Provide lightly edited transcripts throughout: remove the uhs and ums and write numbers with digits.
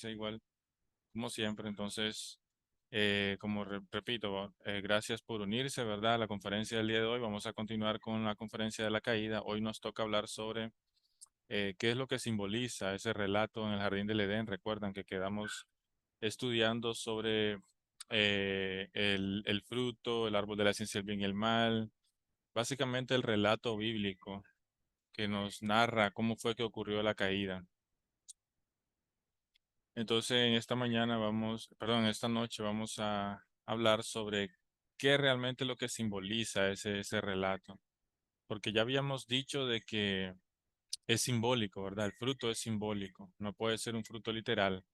igual, como siempre. Entonces, como repito, gracias por unirse, ¿verdad? A la conferencia del día de hoy. Vamos a continuar con la conferencia de la caída. Hoy nos toca hablar sobre qué es lo que simboliza ese relato en el Jardín del Edén. Recuerdan que quedamos estudiando sobre el fruto, el árbol de la ciencia del bien y el mal, básicamente el relato bíblico que nos narra cómo fue que ocurrió la caída. Entonces, en esta mañana perdón, esta noche vamos a hablar sobre qué realmente es lo que simboliza ese relato, porque ya habíamos dicho de que es simbólico, ¿verdad? El fruto es simbólico, no puede ser un fruto literal.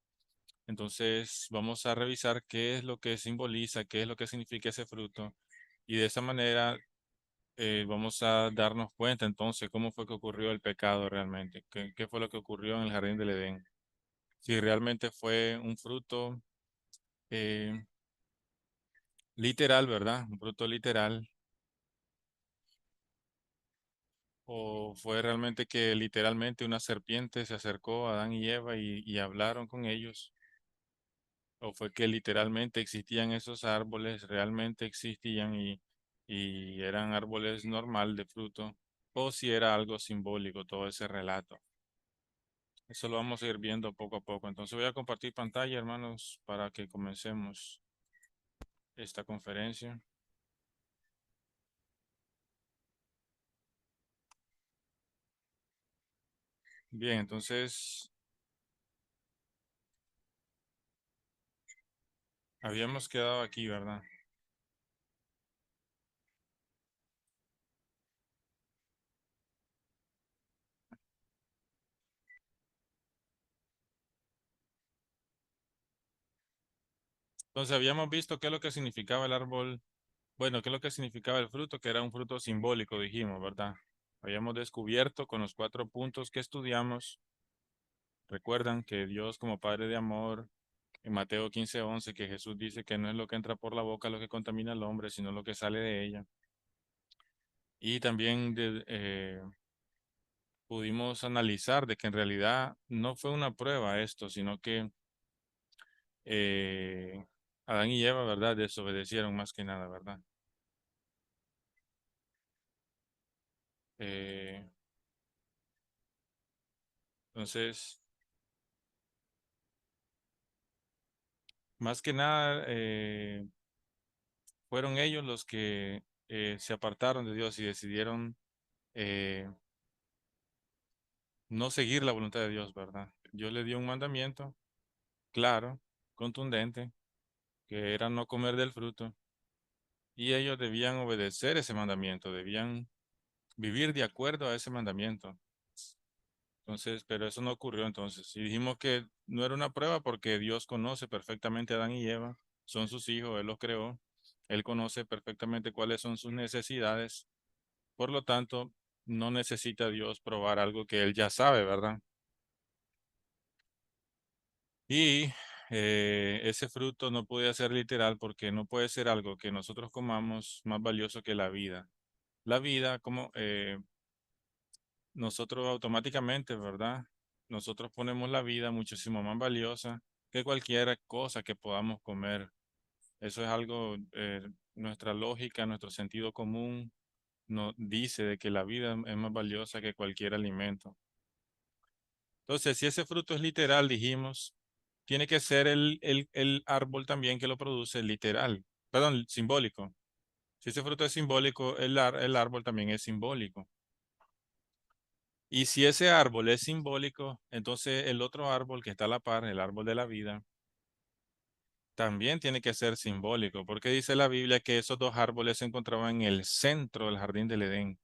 Entonces, vamos a revisar qué es lo que simboliza, qué es lo que significa ese fruto, y de esa manera vamos a darnos cuenta entonces cómo fue que ocurrió el pecado realmente, qué fue lo que ocurrió en el jardín del Edén. Si realmente fue un fruto eh, literal, ¿verdad? Un fruto literal, o fue realmente que literalmente una serpiente se acercó a Adán y Eva y hablaron con ellos, o fue que literalmente existían esos árboles, realmente existían y eran árboles normal de fruto, o si era algo simbólico todo ese relato. Eso lo vamos a ir viendo poco a poco. Entonces voy a compartir pantalla, hermanos, para que comencemos esta conferencia. Bien, entonces habíamos quedado aquí, ¿verdad? Entonces habíamos visto qué es lo que significaba el árbol, bueno, qué es lo que significaba el fruto, que era un fruto simbólico, dijimos, ¿verdad? Habíamos descubierto con los 4 puntos que estudiamos. Recuerdan que Dios como Padre de amor, en Mateo 15:11, que Jesús dice que no es lo que entra por la boca lo que contamina al hombre, sino lo que sale de ella. Y también pudimos analizar de que en realidad no fue una prueba esto, sino que eh, Adán y Eva, ¿verdad? Desobedecieron más que nada, ¿verdad? Eh, entonces, más que nada, fueron ellos los que se apartaron de Dios y decidieron eh, no seguir la voluntad de Dios, ¿verdad? Dios le dio un mandamiento claro, contundente, que era no comer del fruto, y ellos debían obedecer ese mandamiento, debían vivir de acuerdo a ese mandamiento. Entonces, pero eso no ocurrió entonces. Y dijimos que no era una prueba porque Dios conoce perfectamente a Adán y Eva, son sus hijos, Él los creó, Él conoce perfectamente cuáles son sus necesidades, por lo tanto, no necesita Dios probar algo que Él ya sabe, ¿verdad? Y ese fruto no puede ser literal porque no puede ser algo que nosotros comamos más valioso que la vida. La vida, como nosotros automáticamente, ¿verdad? Nosotros ponemos la vida muchísimo más valiosa que cualquier cosa que podamos comer. Eso es algo, nuestra lógica, nuestro sentido común nos dice de que la vida es más valiosa que cualquier alimento. Entonces, si ese fruto es literal, dijimos, tiene que ser el árbol también que lo produce literal, perdón, simbólico. Si ese fruto es simbólico, el árbol también es simbólico. Y si ese árbol es simbólico, entonces el otro árbol que está a la par, el árbol de la vida, también tiene que ser simbólico, porque dice la Biblia que esos dos árboles se encontraban en el centro del jardín del Edén.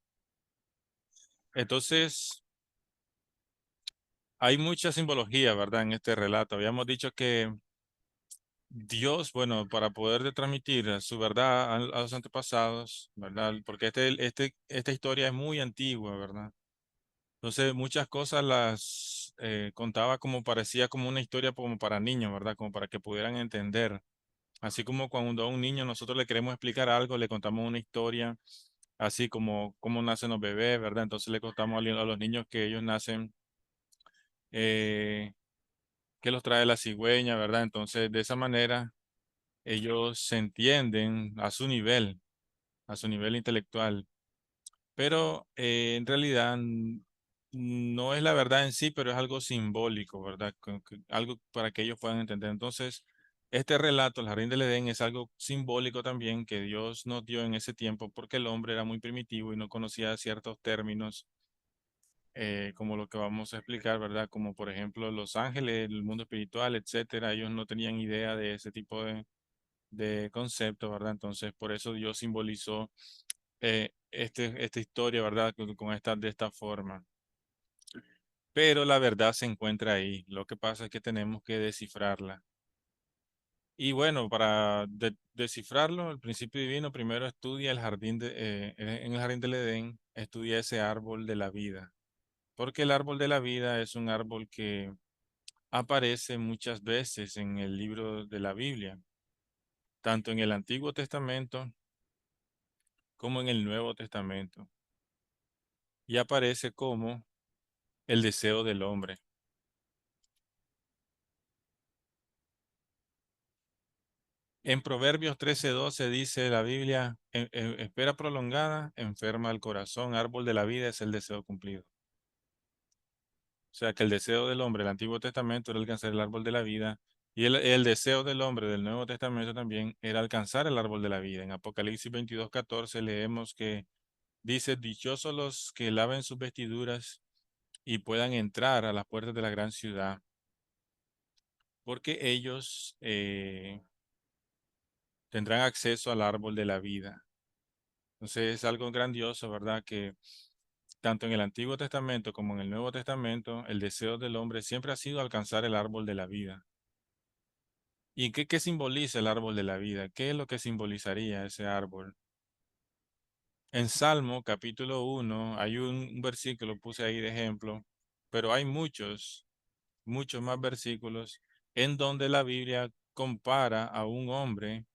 Entonces, hay mucha simbología, ¿verdad? En este relato. Habíamos dicho que Dios, bueno, para poder transmitir su verdad a los antepasados, ¿verdad? Porque esta historia es muy antigua, ¿verdad? Entonces, muchas cosas las contaba como parecía como una historia como para niños, ¿verdad? Como para que pudieran entender. Así como cuando a un niño nosotros le queremos explicar algo, le contamos una historia, así como cómo nacen los bebés, ¿verdad? Entonces le contamos a los niños que ellos nacen, eh, que los trae la cigüeña, ¿verdad? Entonces, de esa manera, ellos se entienden a su nivel intelectual, pero en realidad no es la verdad en sí, pero es algo simbólico, ¿verdad? Algo para que ellos puedan entender. Entonces, este relato, el Jardín del Edén, es algo simbólico también que Dios nos dio en ese tiempo porque el hombre era muy primitivo y no conocía ciertos términos, como lo que vamos a explicar, ¿verdad? Como por ejemplo los ángeles, el mundo espiritual, etcétera. Ellos no tenían idea de ese tipo de conceptos, ¿verdad? Entonces, por eso Dios simbolizó esta historia, ¿verdad? De esta forma. Pero la verdad se encuentra ahí. Lo que pasa es que tenemos que descifrarla. Y bueno, para descifrarlo, el principio divino primero estudia el en el jardín del Edén, estudia ese árbol de la vida. Porque el árbol de la vida es un árbol que aparece muchas veces en el libro de la Biblia, tanto en el Antiguo Testamento como en el Nuevo Testamento. Y aparece como el deseo del hombre. En Proverbios 13:12 dice la Biblia, espera prolongada, enferma el corazón, árbol de la vida es el deseo cumplido. O sea que el deseo del hombre del Antiguo Testamento era alcanzar el árbol de la vida y el deseo del hombre del Nuevo Testamento también era alcanzar el árbol de la vida. En Apocalipsis 22:14 leemos que dice, dichosos los que laven sus vestiduras y puedan entrar a las puertas de la gran ciudad, porque ellos tendrán acceso al árbol de la vida. Entonces es algo grandioso, ¿verdad? Que tanto en el Antiguo Testamento como en el Nuevo Testamento, el deseo del hombre siempre ha sido alcanzar el árbol de la vida. ¿Y qué simboliza el árbol de la vida? ¿Qué es lo que simbolizaría ese árbol? En Salmo capítulo 1 hay un versículo, puse ahí de ejemplo, pero hay muchos más versículos en donde la Biblia compara a un hombre,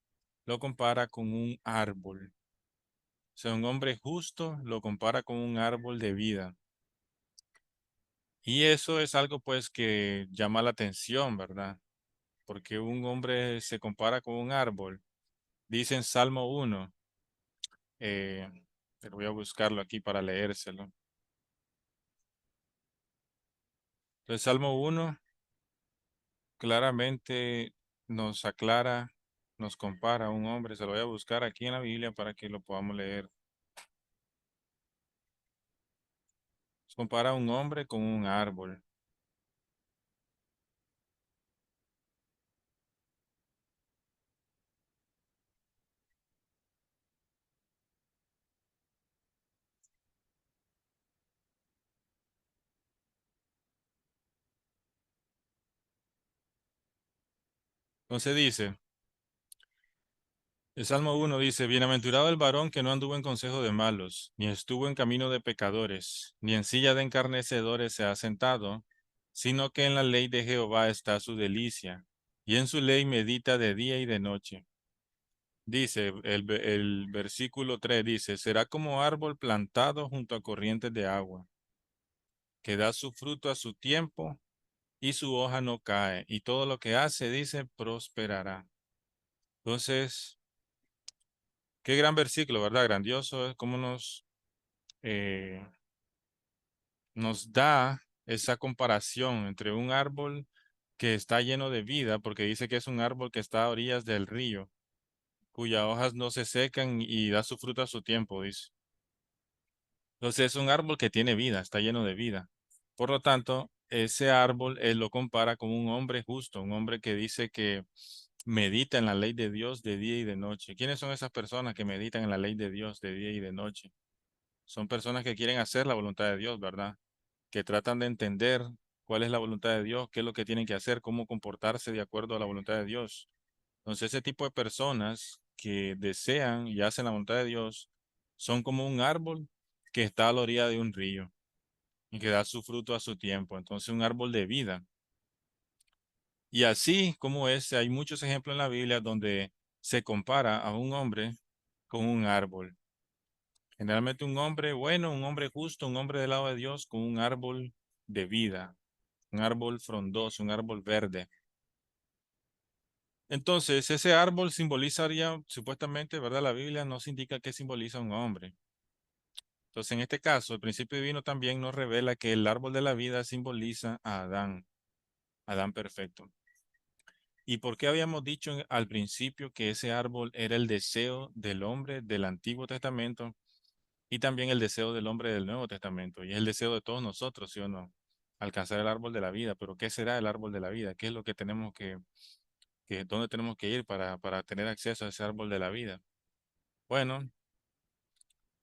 lo compara con un árbol. O sea, un hombre justo lo compara con un árbol de vida. Y eso es algo pues que llama la atención, ¿verdad? Porque un hombre se compara con un árbol. Dice en Salmo 1, eh, pero voy a buscarlo aquí para leérselo. Entonces, Salmo 1 claramente nos aclara, nos compara a un hombre. Se lo voy a buscar aquí en la Biblia para que lo podamos leer. Nos compara a un hombre con un árbol. Entonces dice, el Salmo 1 dice, bienaventurado el varón que no anduvo en consejo de malos, ni estuvo en camino de pecadores, ni en silla de encarnecedores se ha sentado, sino que en la ley de Jehová está su delicia, y en su ley medita de día y de noche. Dice, el versículo 3 dice, será como árbol plantado junto a corrientes de agua, que da su fruto a su tiempo, y su hoja no cae, y todo lo que hace, dice, prosperará. Entonces, qué gran versículo, ¿verdad? Grandioso es cómo eh, nos da esa comparación entre un árbol que está lleno de vida, porque dice que es un árbol que está a orillas del río, cuyas hojas no se secan y da su fruto a su tiempo, dice. Entonces es un árbol que tiene vida, está lleno de vida. Por lo tanto, ese árbol él lo compara con un hombre justo, un hombre que dice que medita en la ley de Dios de día y de noche. ¿Quiénes son esas personas que meditan en la ley de Dios de día y de noche? Son personas que quieren hacer la voluntad de Dios, ¿verdad? Que tratan de entender cuál es la voluntad de Dios, qué es lo que tienen que hacer, cómo comportarse de acuerdo a la voluntad de Dios. Entonces, ese tipo de personas que desean y hacen la voluntad de Dios son como un árbol que está a la orilla de un río y que da su fruto a su tiempo. Entonces, un árbol de vida. Y así como ese, hay muchos ejemplos en la Biblia donde se compara a un hombre con un árbol. Generalmente un hombre bueno, un hombre justo, un hombre del lado de Dios con un árbol de vida. un árbol frondoso, un árbol verde. Entonces, ese árbol simbolizaría, supuestamente, ¿verdad? La Biblia nos indica que simboliza un hombre. Entonces, en este caso, el principio divino también nos revela que el árbol de la vida simboliza a Adán, Adán perfecto. ¿Y por qué habíamos dicho al principio que ese árbol era el deseo del hombre del Antiguo Testamento y también el deseo del hombre del Nuevo Testamento? Y es el deseo de todos nosotros, ¿sí o no? Alcanzar el árbol de la vida. Pero ¿qué será el árbol de la vida? ¿Qué es lo que tenemos dónde tenemos que ir para tener acceso a ese árbol de la vida? Bueno,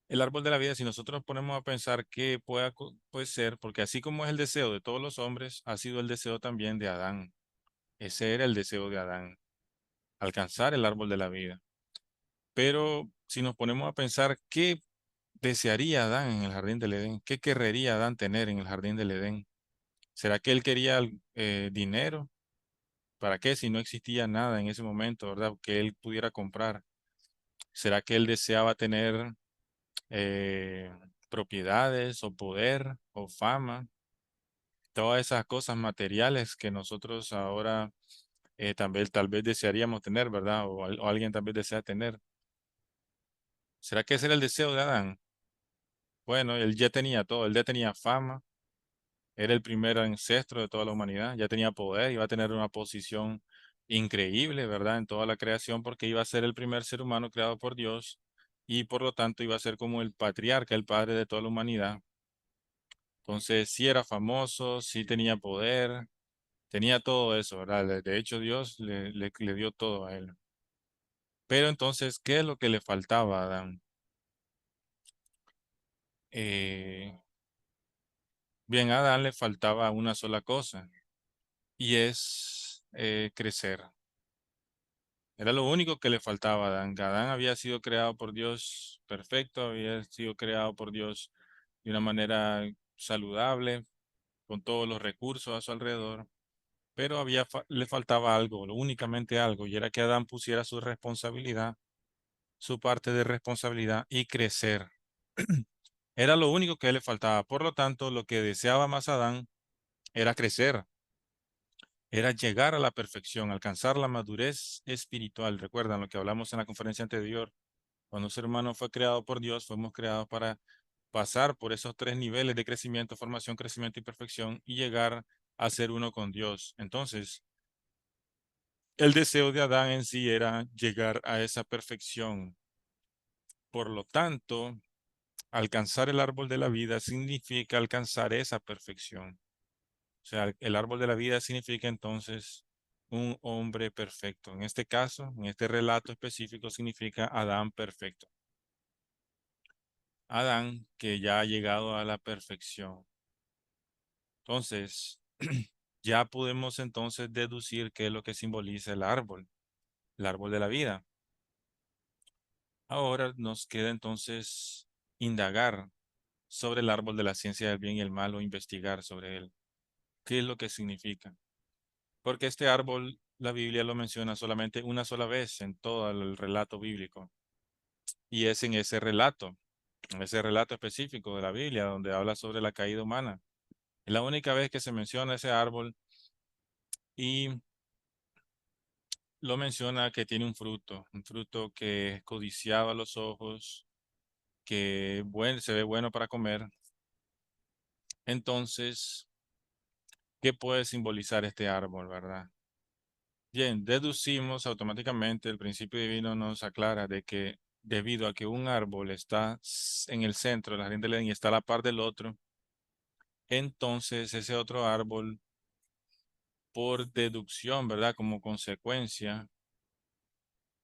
el árbol de la vida, si nosotros nos ponemos a pensar qué puede ser, porque así como es el deseo de todos los hombres, ha sido el deseo también de Adán. Ese era el deseo de Adán, alcanzar el árbol de la vida. Pero si nos ponemos a pensar qué desearía Adán en el jardín del Edén, qué querrería Adán tener en el jardín del Edén, ¿será que él quería dinero? ¿Para qué si no existía nada en ese momento, verdad? Que él pudiera comprar. ¿Será que él deseaba tener eh, propiedades o poder o fama? Todas esas cosas materiales que nosotros ahora tal vez desearíamos tener, ¿verdad? O alguien tal vez desea tener. ¿Será que ese era el deseo de Adán? Bueno, él ya tenía todo, él ya tenía fama, era el primer ancestro de toda la humanidad, ya tenía poder, iba a tener una posición increíble, ¿verdad? En toda la creación, porque iba a ser el primer ser humano creado por Dios y por lo tanto iba a ser como el patriarca, el padre de toda la humanidad. Entonces, sí era famoso, sí tenía poder, tenía todo eso, ¿verdad? De hecho, Dios le dio todo a él. Pero entonces, ¿qué es lo que le faltaba a Adán? Eh, Bien, a Adán le faltaba una sola cosa y es crecer. Era lo único que le faltaba a Adán. Adán había sido creado por Dios perfecto, había sido creado por Dios de una manera saludable, con todos los recursos a su alrededor, pero le faltaba algo, únicamente algo, y era que Adán pusiera su responsabilidad, su parte de responsabilidad y crecer. Era lo único que le faltaba. Por lo tanto, lo que deseaba más Adán era crecer, era llegar a la perfección, alcanzar la madurez espiritual. Recuerdan lo que hablamos en la conferencia anterior. Cuando un ser humano fue creado por Dios, fuimos creados para pasar por esos tres niveles de crecimiento, formación, crecimiento y perfección y llegar a ser uno con Dios. Entonces, el deseo de Adán en sí era llegar a esa perfección. Por lo tanto, alcanzar el árbol de la vida significa alcanzar esa perfección. O sea, el árbol de la vida significa entonces un hombre perfecto. En este caso, en este relato específico, significa Adán perfecto. Adán que ya ha llegado a la perfección. Entonces, ya podemos entonces deducir qué es lo que simboliza el árbol de la vida. Ahora nos queda entonces indagar sobre el árbol de la ciencia del bien y el mal o investigar sobre él. ¿Qué es lo que significa? Porque este árbol, la Biblia lo menciona solamente una sola vez en todo el relato bíblico. Y es en ese relato específico de la Biblia, donde habla sobre la caída humana. Es la única vez que se menciona ese árbol y lo menciona que tiene un fruto que codiciaba los ojos, que se ve bueno para comer. Entonces, ¿qué puede simbolizar este árbol, verdad? Bien, deducimos automáticamente, el principio divino nos aclara de que debido a que un árbol está en el centro del jardín del Edén y está a la par del otro, entonces ese otro árbol, por deducción, ¿verdad? Como consecuencia,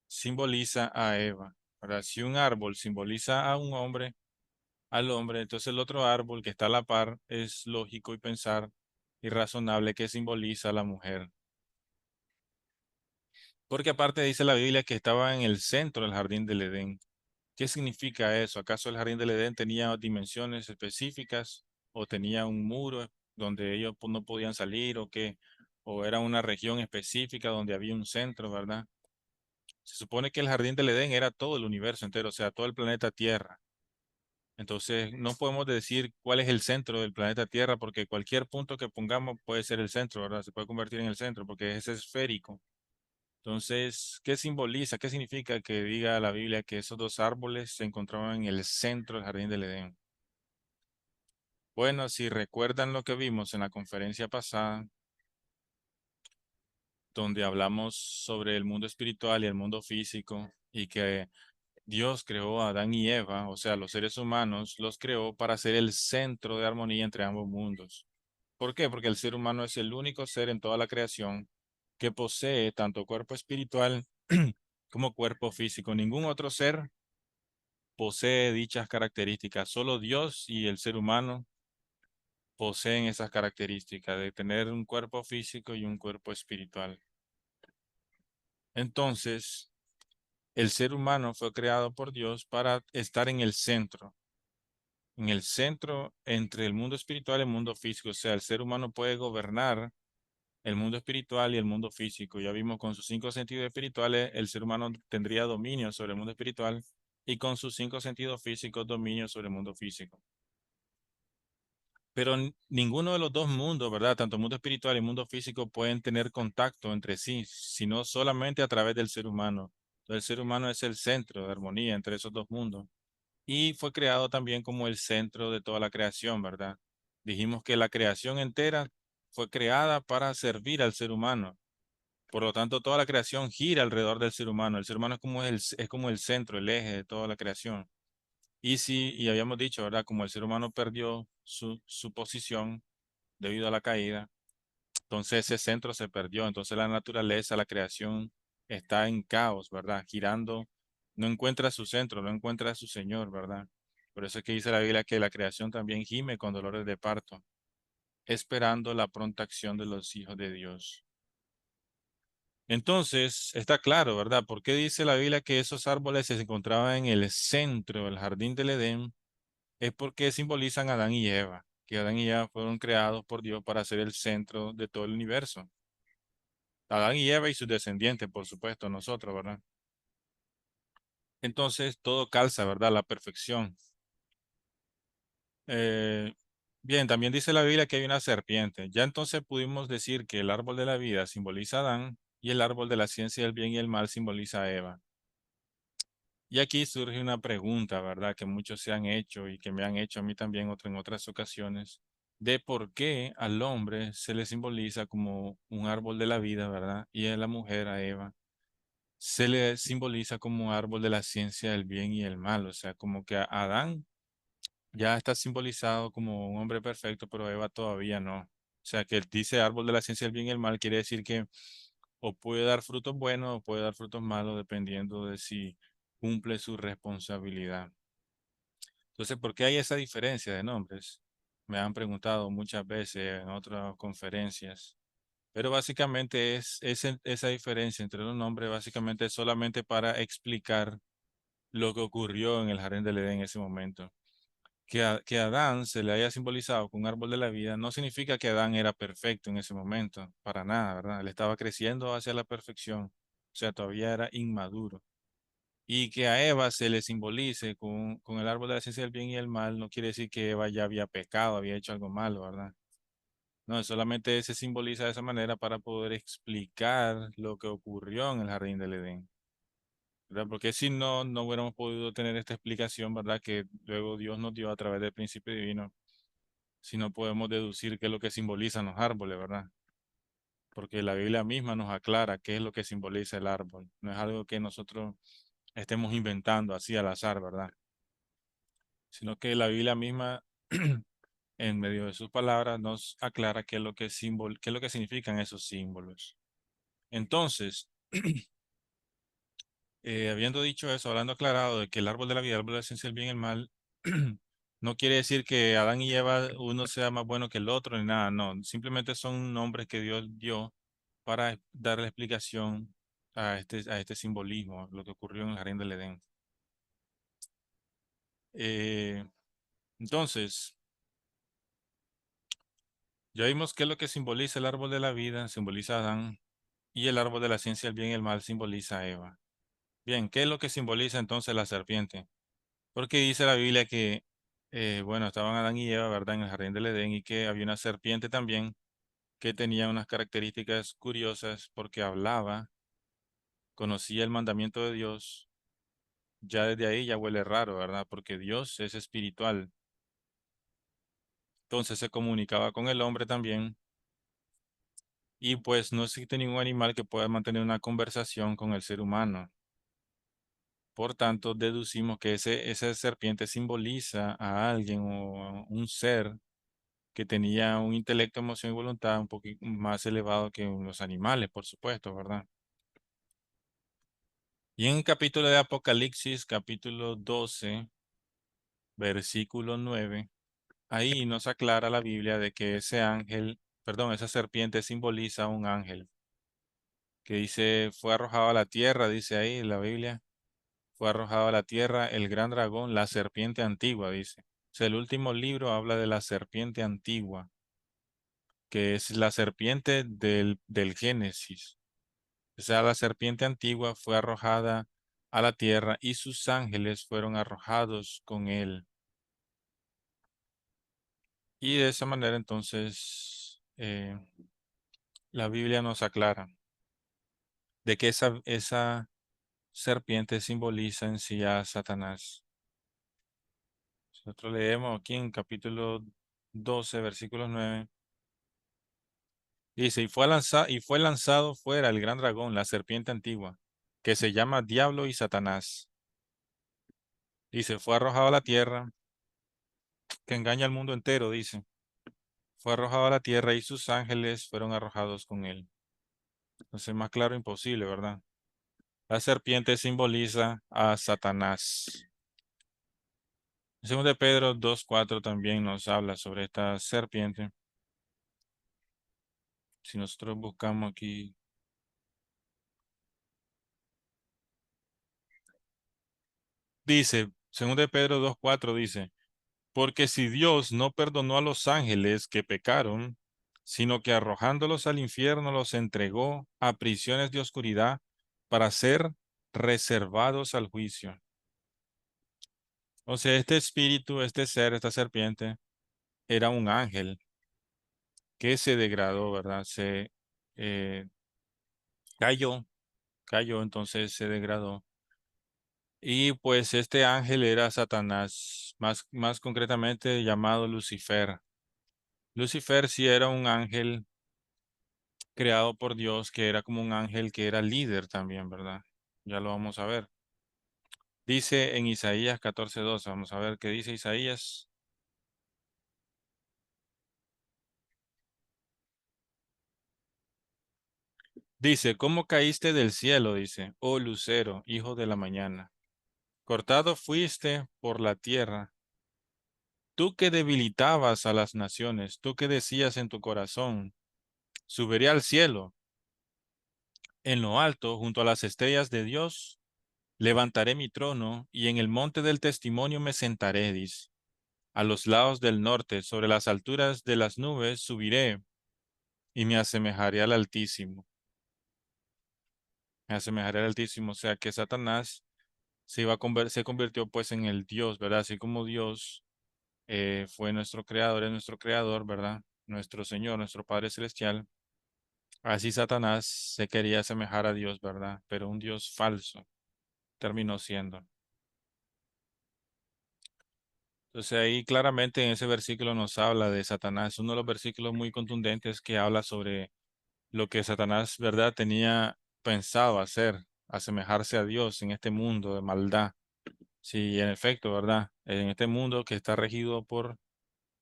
simboliza a Eva, ¿verdad? Si un árbol simboliza a un hombre, al hombre, entonces el otro árbol que está a la par es lógico y pensar y razonable que simboliza a la mujer. Porque aparte dice la Biblia que estaba en el centro del jardín del Edén. ¿Qué significa eso? ¿Acaso el jardín del Edén tenía dimensiones específicas o tenía un muro donde ellos no podían salir o qué? ¿O era una región específica donde había un centro, verdad? Se supone que el jardín del Edén era todo el universo entero, o sea, todo el planeta Tierra. Entonces, no podemos decir cuál es el centro del planeta Tierra, porque cualquier punto que pongamos puede ser el centro, ¿verdad? Se puede convertir en el centro, porque es esférico. Entonces, ¿qué simboliza? ¿Qué significa que diga la Biblia que esos dos árboles se encontraban en el centro del jardín del Edén? Bueno, si recuerdan lo que vimos en la conferencia pasada, donde hablamos sobre el mundo espiritual y el mundo físico, y que Dios creó a Adán y Eva, o sea, los seres humanos, los creó para ser el centro de armonía entre ambos mundos. ¿Por qué? Porque el ser humano es el único ser en toda la creación que posee tanto cuerpo espiritual como cuerpo físico. Ningún otro ser posee dichas características. Solo Dios y el ser humano poseen esas características de tener un cuerpo físico y un cuerpo espiritual. Entonces, el ser humano fue creado por Dios para estar en el centro entre el mundo espiritual y el mundo físico. O sea, el ser humano puede gobernar el mundo espiritual y el mundo físico. Ya vimos con sus cinco sentidos espirituales, el ser humano tendría dominio sobre el mundo espiritual y con sus cinco sentidos físicos dominio sobre el mundo físico. Pero ninguno de los dos mundos, ¿verdad? Tanto el mundo espiritual y el mundo físico pueden tener contacto entre sí, sino solamente a través del ser humano. El ser humano es el centro de armonía entre esos dos mundos. Y fue creado también como el centro de toda la creación, ¿verdad? Dijimos que la creación entera fue creada para servir al ser humano. Por lo tanto, toda la creación gira alrededor del ser humano. El ser humano es como el centro, el eje de toda la creación. Y sí, y habíamos dicho, ¿verdad? Como el ser humano perdió su posición debido a la caída, entonces ese centro se perdió. Entonces la naturaleza, la creación está en caos, ¿verdad? Girando, no encuentra su centro, no encuentra a su Señor, ¿verdad? Por eso es que dice la Biblia que la creación también gime con dolores de parto, esperando la pronta acción de los hijos de Dios. Entonces, está claro, ¿verdad? ¿Por qué dice la Biblia que esos árboles se encontraban en el centro del jardín del Edén? Es porque simbolizan a Adán y Eva, que Adán y Eva fueron creados por Dios para ser el centro de todo el universo. Adán y Eva y sus descendientes, por supuesto, nosotros, ¿verdad? Entonces, todo calza, ¿verdad? La perfección. Eh, bien, también dice la Biblia que hay una serpiente. Ya entonces pudimos decir que el árbol de la vida simboliza a Adán y el árbol de la ciencia del bien y el mal simboliza a Eva. Y aquí surge una pregunta, ¿verdad? Que muchos se han hecho y que me han hecho a mí también en otras ocasiones, de por qué al hombre se le simboliza como un árbol de la vida, ¿verdad? Y a la mujer, a Eva, se le simboliza como un árbol de la ciencia del bien y el mal. O sea, como que a Adán ya está simbolizado como un hombre perfecto, pero Eva todavía no. O sea, que él dice árbol de la ciencia del bien y el mal, quiere decir que o puede dar frutos buenos o puede dar frutos malos dependiendo de si cumple su responsabilidad. Entonces, ¿por qué hay esa diferencia de nombres? Me han preguntado muchas veces en otras conferencias, pero básicamente esa diferencia entre los nombres, básicamente es solamente para explicar lo que ocurrió en el jardín del Edén en ese momento. Que Adán se le haya simbolizado con un árbol de la vida no significa que Adán era perfecto en ese momento, para nada, ¿verdad? Él estaba creciendo hacia la perfección, o sea, todavía era inmaduro. Y que a Eva se le simbolice con el árbol de la ciencia del bien y el mal, no quiere decir que Eva ya había pecado, había hecho algo malo, ¿verdad? No, solamente se simboliza de esa manera para poder explicar lo que ocurrió en el jardín del Edén, ¿verdad? Porque si no, no hubiéramos podido tener esta explicación, ¿verdad? Que luego Dios nos dio a través del principio divino, si no podemos deducir qué es lo que simbolizan los árboles, ¿verdad? Porque la Biblia misma nos aclara qué es lo que simboliza el árbol. No es algo que nosotros estemos inventando así al azar, ¿verdad? Sino que la Biblia misma, en medio de sus palabras, nos aclara qué es lo que significan esos símbolos. Entonces, habiendo dicho eso, hablando aclarado de que el árbol de la vida, el árbol de la ciencia del bien y el mal, no quiere decir que Adán y Eva uno sea más bueno que el otro ni nada, no, simplemente son nombres que Dios dio para darle explicación a este simbolismo, lo que ocurrió en el jardín del Edén. Eh, entonces, ya vimos qué es lo que simboliza el árbol de la vida, simboliza a Adán, y el árbol de la ciencia del bien y el mal simboliza a Eva. Bien, ¿qué es lo que simboliza entonces la serpiente? Porque dice la Biblia que bueno, estaban Adán y Eva, ¿verdad? En el jardín del Edén y que había una serpiente también que tenía unas características curiosas porque hablaba, conocía el mandamiento de Dios. Ya desde ahí ya huele raro, ¿verdad? Porque Dios es espiritual. Entonces se comunicaba con el hombre también. Y pues no existe ningún animal que pueda mantener una conversación con el ser humano. Por tanto, deducimos que esa serpiente simboliza a alguien o a un ser que tenía un intelecto, emoción y voluntad un poquito más elevado que los animales, por supuesto, ¿verdad? Y en el capítulo de Apocalipsis, capítulo 12, versículo 9, ahí nos aclara la Biblia de que ese ángel, perdón, esa serpiente simboliza a un ángel que dice, fue arrojado a la tierra, dice ahí en la Biblia, fue arrojado a la tierra el gran dragón, la serpiente antigua, dice. O sea, el último libro habla de la serpiente antigua, que es la serpiente del Génesis. O sea, la serpiente antigua fue arrojada a la tierra y sus ángeles fueron arrojados con él. Y de esa manera entonces la Biblia nos aclara de que esa serpiente simboliza en sí a Satanás. Nosotros leemos aquí en capítulo 12, versículos 9. Dice, y fue lanzado fuera el gran dragón, la serpiente antigua, que se llama Diablo y Satanás. Dice, fue arrojado a la tierra, que engaña al mundo entero, dice. Fue arrojado a la tierra y sus ángeles fueron arrojados con él. Entonces, más claro imposible, ¿verdad? La serpiente simboliza a Satanás. En 2 de Pedro 2:4 también nos habla sobre esta serpiente. Si nosotros buscamos aquí, dice, 2 de Pedro 2:4 dice, porque si Dios no perdonó a los ángeles que pecaron, sino que arrojándolos al infierno los entregó a prisiones de oscuridad para ser reservados al juicio. O sea, este espíritu, este ser, esta serpiente, era un ángel que se degradó, ¿verdad? Se eh, cayó, cayó, entonces se degradó. Y pues este ángel era Satanás, más concretamente llamado Lucifer. Lucifer sí era un ángel creado por Dios, que era como un ángel que era líder también, ¿verdad? Ya lo vamos a ver. Dice en Isaías 14:2, vamos a ver qué dice Isaías. Dice, ¿cómo caíste del cielo? Dice, oh lucero, hijo de la mañana. Cortado fuiste por la tierra. Tú que debilitabas a las naciones, tú que decías en tu corazón, subiré al cielo, en lo alto, junto a las estrellas de Dios, levantaré mi trono y en el monte del testimonio me sentaré, dice. A los lados del norte, sobre las alturas de las nubes, subiré y me asemejaré al Altísimo. Me asemejaré al Altísimo, o sea que Satanás se convirtió pues en el Dios, ¿verdad? Así como Dios fue nuestro creador, es nuestro creador, ¿verdad? Nuestro Señor, nuestro Padre Celestial. Así Satanás se quería asemejar a Dios, ¿verdad? Pero un Dios falso terminó siendo. Entonces ahí claramente en ese versículo nos habla de Satanás, uno de los versículos muy contundentes que habla sobre lo que Satanás, ¿verdad? Tenía pensado hacer, asemejarse a Dios en este mundo de maldad. Sí, en efecto, ¿verdad? En este mundo que está regido por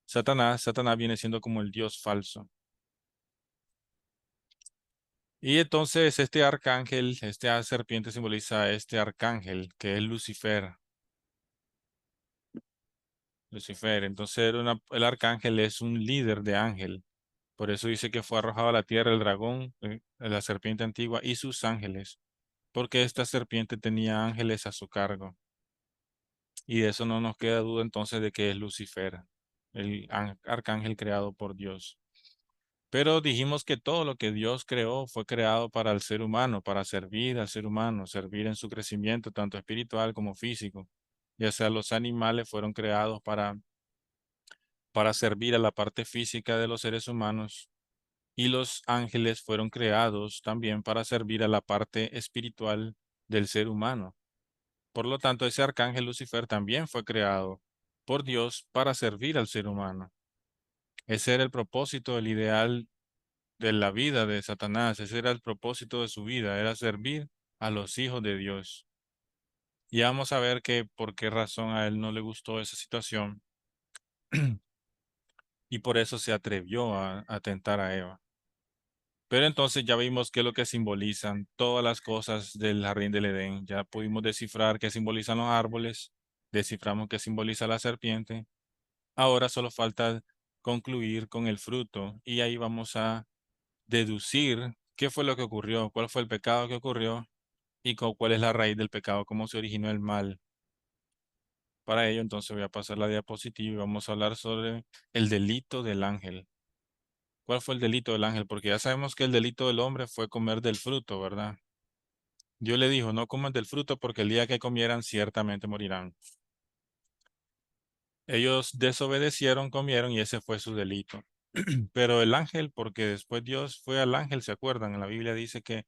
Satanás, Satanás viene siendo como el Dios falso. Y entonces este arcángel, esta serpiente simboliza a este arcángel que es Lucifer. Lucifer, entonces el arcángel es un líder de ángel. Por eso dice que fue arrojado a la tierra el dragón, la serpiente antigua y sus ángeles, porque esta serpiente tenía ángeles a su cargo. Y de eso no nos queda duda entonces de que es Lucifer, el arcángel creado por Dios. Pero dijimos que todo lo que Dios creó fue creado para el ser humano, para servir al ser humano, servir en su crecimiento, tanto espiritual como físico. Ya sea los animales fueron creados para para servir a la parte física de los seres humanos y los ángeles fueron creados también para servir a la parte espiritual del ser humano. Por lo tanto, ese arcángel Lucifer también fue creado por Dios para servir al ser humano. Ese era el propósito, el ideal de la vida de Satanás. Ese era el propósito de su vida, era servir a los hijos de Dios. Y vamos a ver que por qué razón a él no le gustó esa situación y por eso se atrevió a tentar a Eva. Pero entonces ya vimos qué es lo que simbolizan todas las cosas del jardín del Edén. Ya pudimos descifrar qué simbolizan los árboles, desciframos qué simboliza la serpiente. Ahora solo falta concluir con el fruto y ahí vamos a deducir qué fue lo que ocurrió, cuál fue el pecado que ocurrió y cuál es la raíz del pecado, cómo se originó el mal. Para ello, entonces voy a pasar la diapositiva y vamos a hablar sobre el delito del ángel. ¿Cuál fue el delito del ángel? Porque ya sabemos que el delito del hombre fue comer del fruto, ¿verdad? Dios le dijo, no coman del fruto porque el día que comieran ciertamente morirán. Ellos desobedecieron, comieron y ese fue su delito. Pero el ángel, porque después Dios fue al ángel, ¿se acuerdan? En la Biblia dice que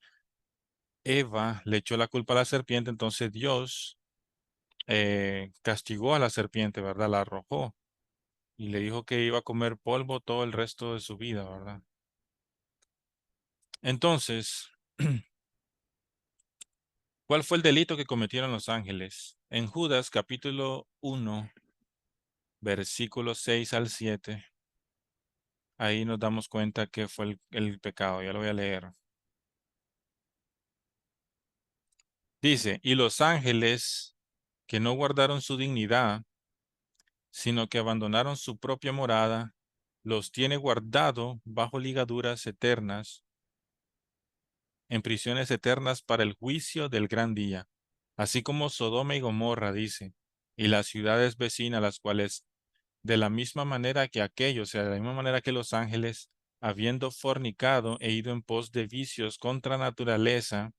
Eva le echó la culpa a la serpiente, entonces Dios castigó a la serpiente, ¿verdad? La arrojó y le dijo que iba a comer polvo todo el resto de su vida, ¿verdad? Entonces, ¿cuál fue el delito que cometieron los ángeles? En Judas capítulo 1, versículos 6 al 7, ahí nos damos cuenta que fue el pecado. Ya lo voy a leer. Dice, y los ángeles que no guardaron su dignidad, sino que abandonaron su propia morada, los tiene guardado bajo ligaduras eternas, en prisiones eternas para el juicio del gran día, así como Sodoma y Gomorra, dice, y las ciudades vecinas, las cuales de la misma manera que aquellos, o sea, de la misma manera que los ángeles, habiendo fornicado e ido en pos de vicios contra naturaleza,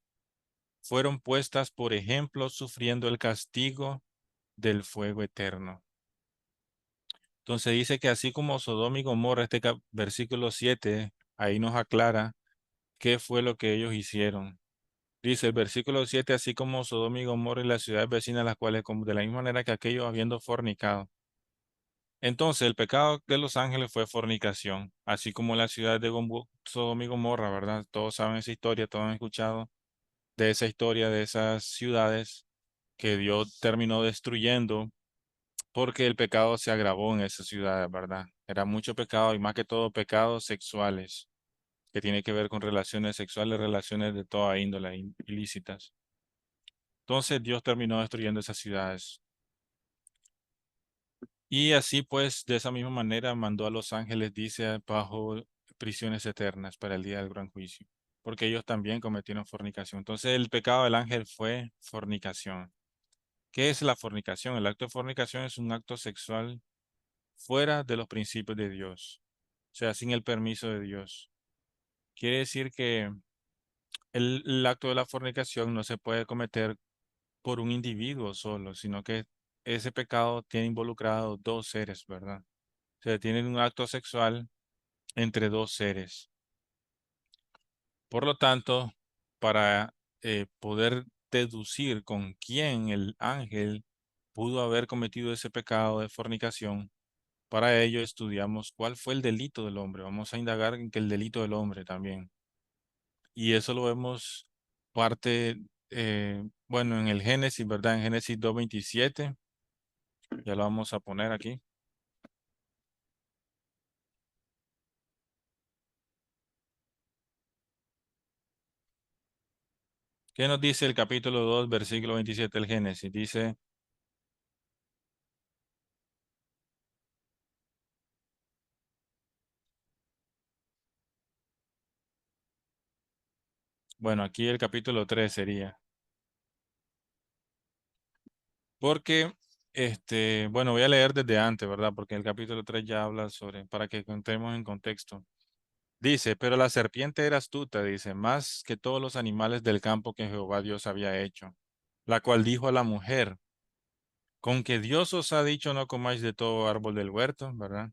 fueron puestas por ejemplo sufriendo el castigo del fuego eterno. Entonces dice que así como Sodoma y Gomorra, este versículo 7, ahí nos aclara qué fue lo que ellos hicieron. Dice el versículo 7, así como Sodoma y Gomorra y las ciudades vecinas, las cuales como de la misma manera que aquellos habiendo fornicado. Entonces el pecado de los ángeles fue fornicación, así como la ciudad de Sodoma y Gomorra, ¿verdad? Todos saben esa historia, todos han escuchado de esa historia, de esas ciudades que Dios terminó destruyendo porque el pecado se agravó en esas ciudades, ¿verdad? Era mucho pecado y más que todo pecados sexuales, que tiene que ver con relaciones sexuales, relaciones de toda índole ilícitas. Entonces Dios terminó destruyendo esas ciudades. Y así pues, de esa misma manera, mandó a los ángeles, dice, bajo prisiones eternas para el día del gran juicio, porque ellos también cometieron fornicación. Entonces el pecado del ángel fue fornicación. ¿Qué es la fornicación? El acto de fornicación es un acto sexual fuera de los principios de Dios, o sea, sin el permiso de Dios. Quiere decir que el acto de la fornicación no se puede cometer por un individuo solo, sino que ese pecado tiene involucrado dos seres, ¿verdad? O sea, tienen un acto sexual entre dos seres. Por lo tanto, para poder deducir con quién el ángel pudo haber cometido ese pecado de fornicación, para ello estudiamos cuál fue el delito del hombre. Vamos a indagar en que el delito del hombre también. Y eso lo vemos parte, bueno, en el Génesis, ¿verdad? En Génesis 2:27. Ya lo vamos a poner aquí. ¿Qué nos dice el capítulo 2 versículo 27 del Génesis? Dice, bueno, aquí el capítulo 3 sería. Porque, bueno, voy a leer desde antes, ¿verdad? Porque el capítulo 3 ya habla sobre, para que entremos en contexto. Dice, pero la serpiente era astuta, dice, más que todos los animales del campo que Jehová Dios había hecho, la cual dijo a la mujer, con que Dios os ha dicho no comáis de todo árbol del huerto, ¿verdad?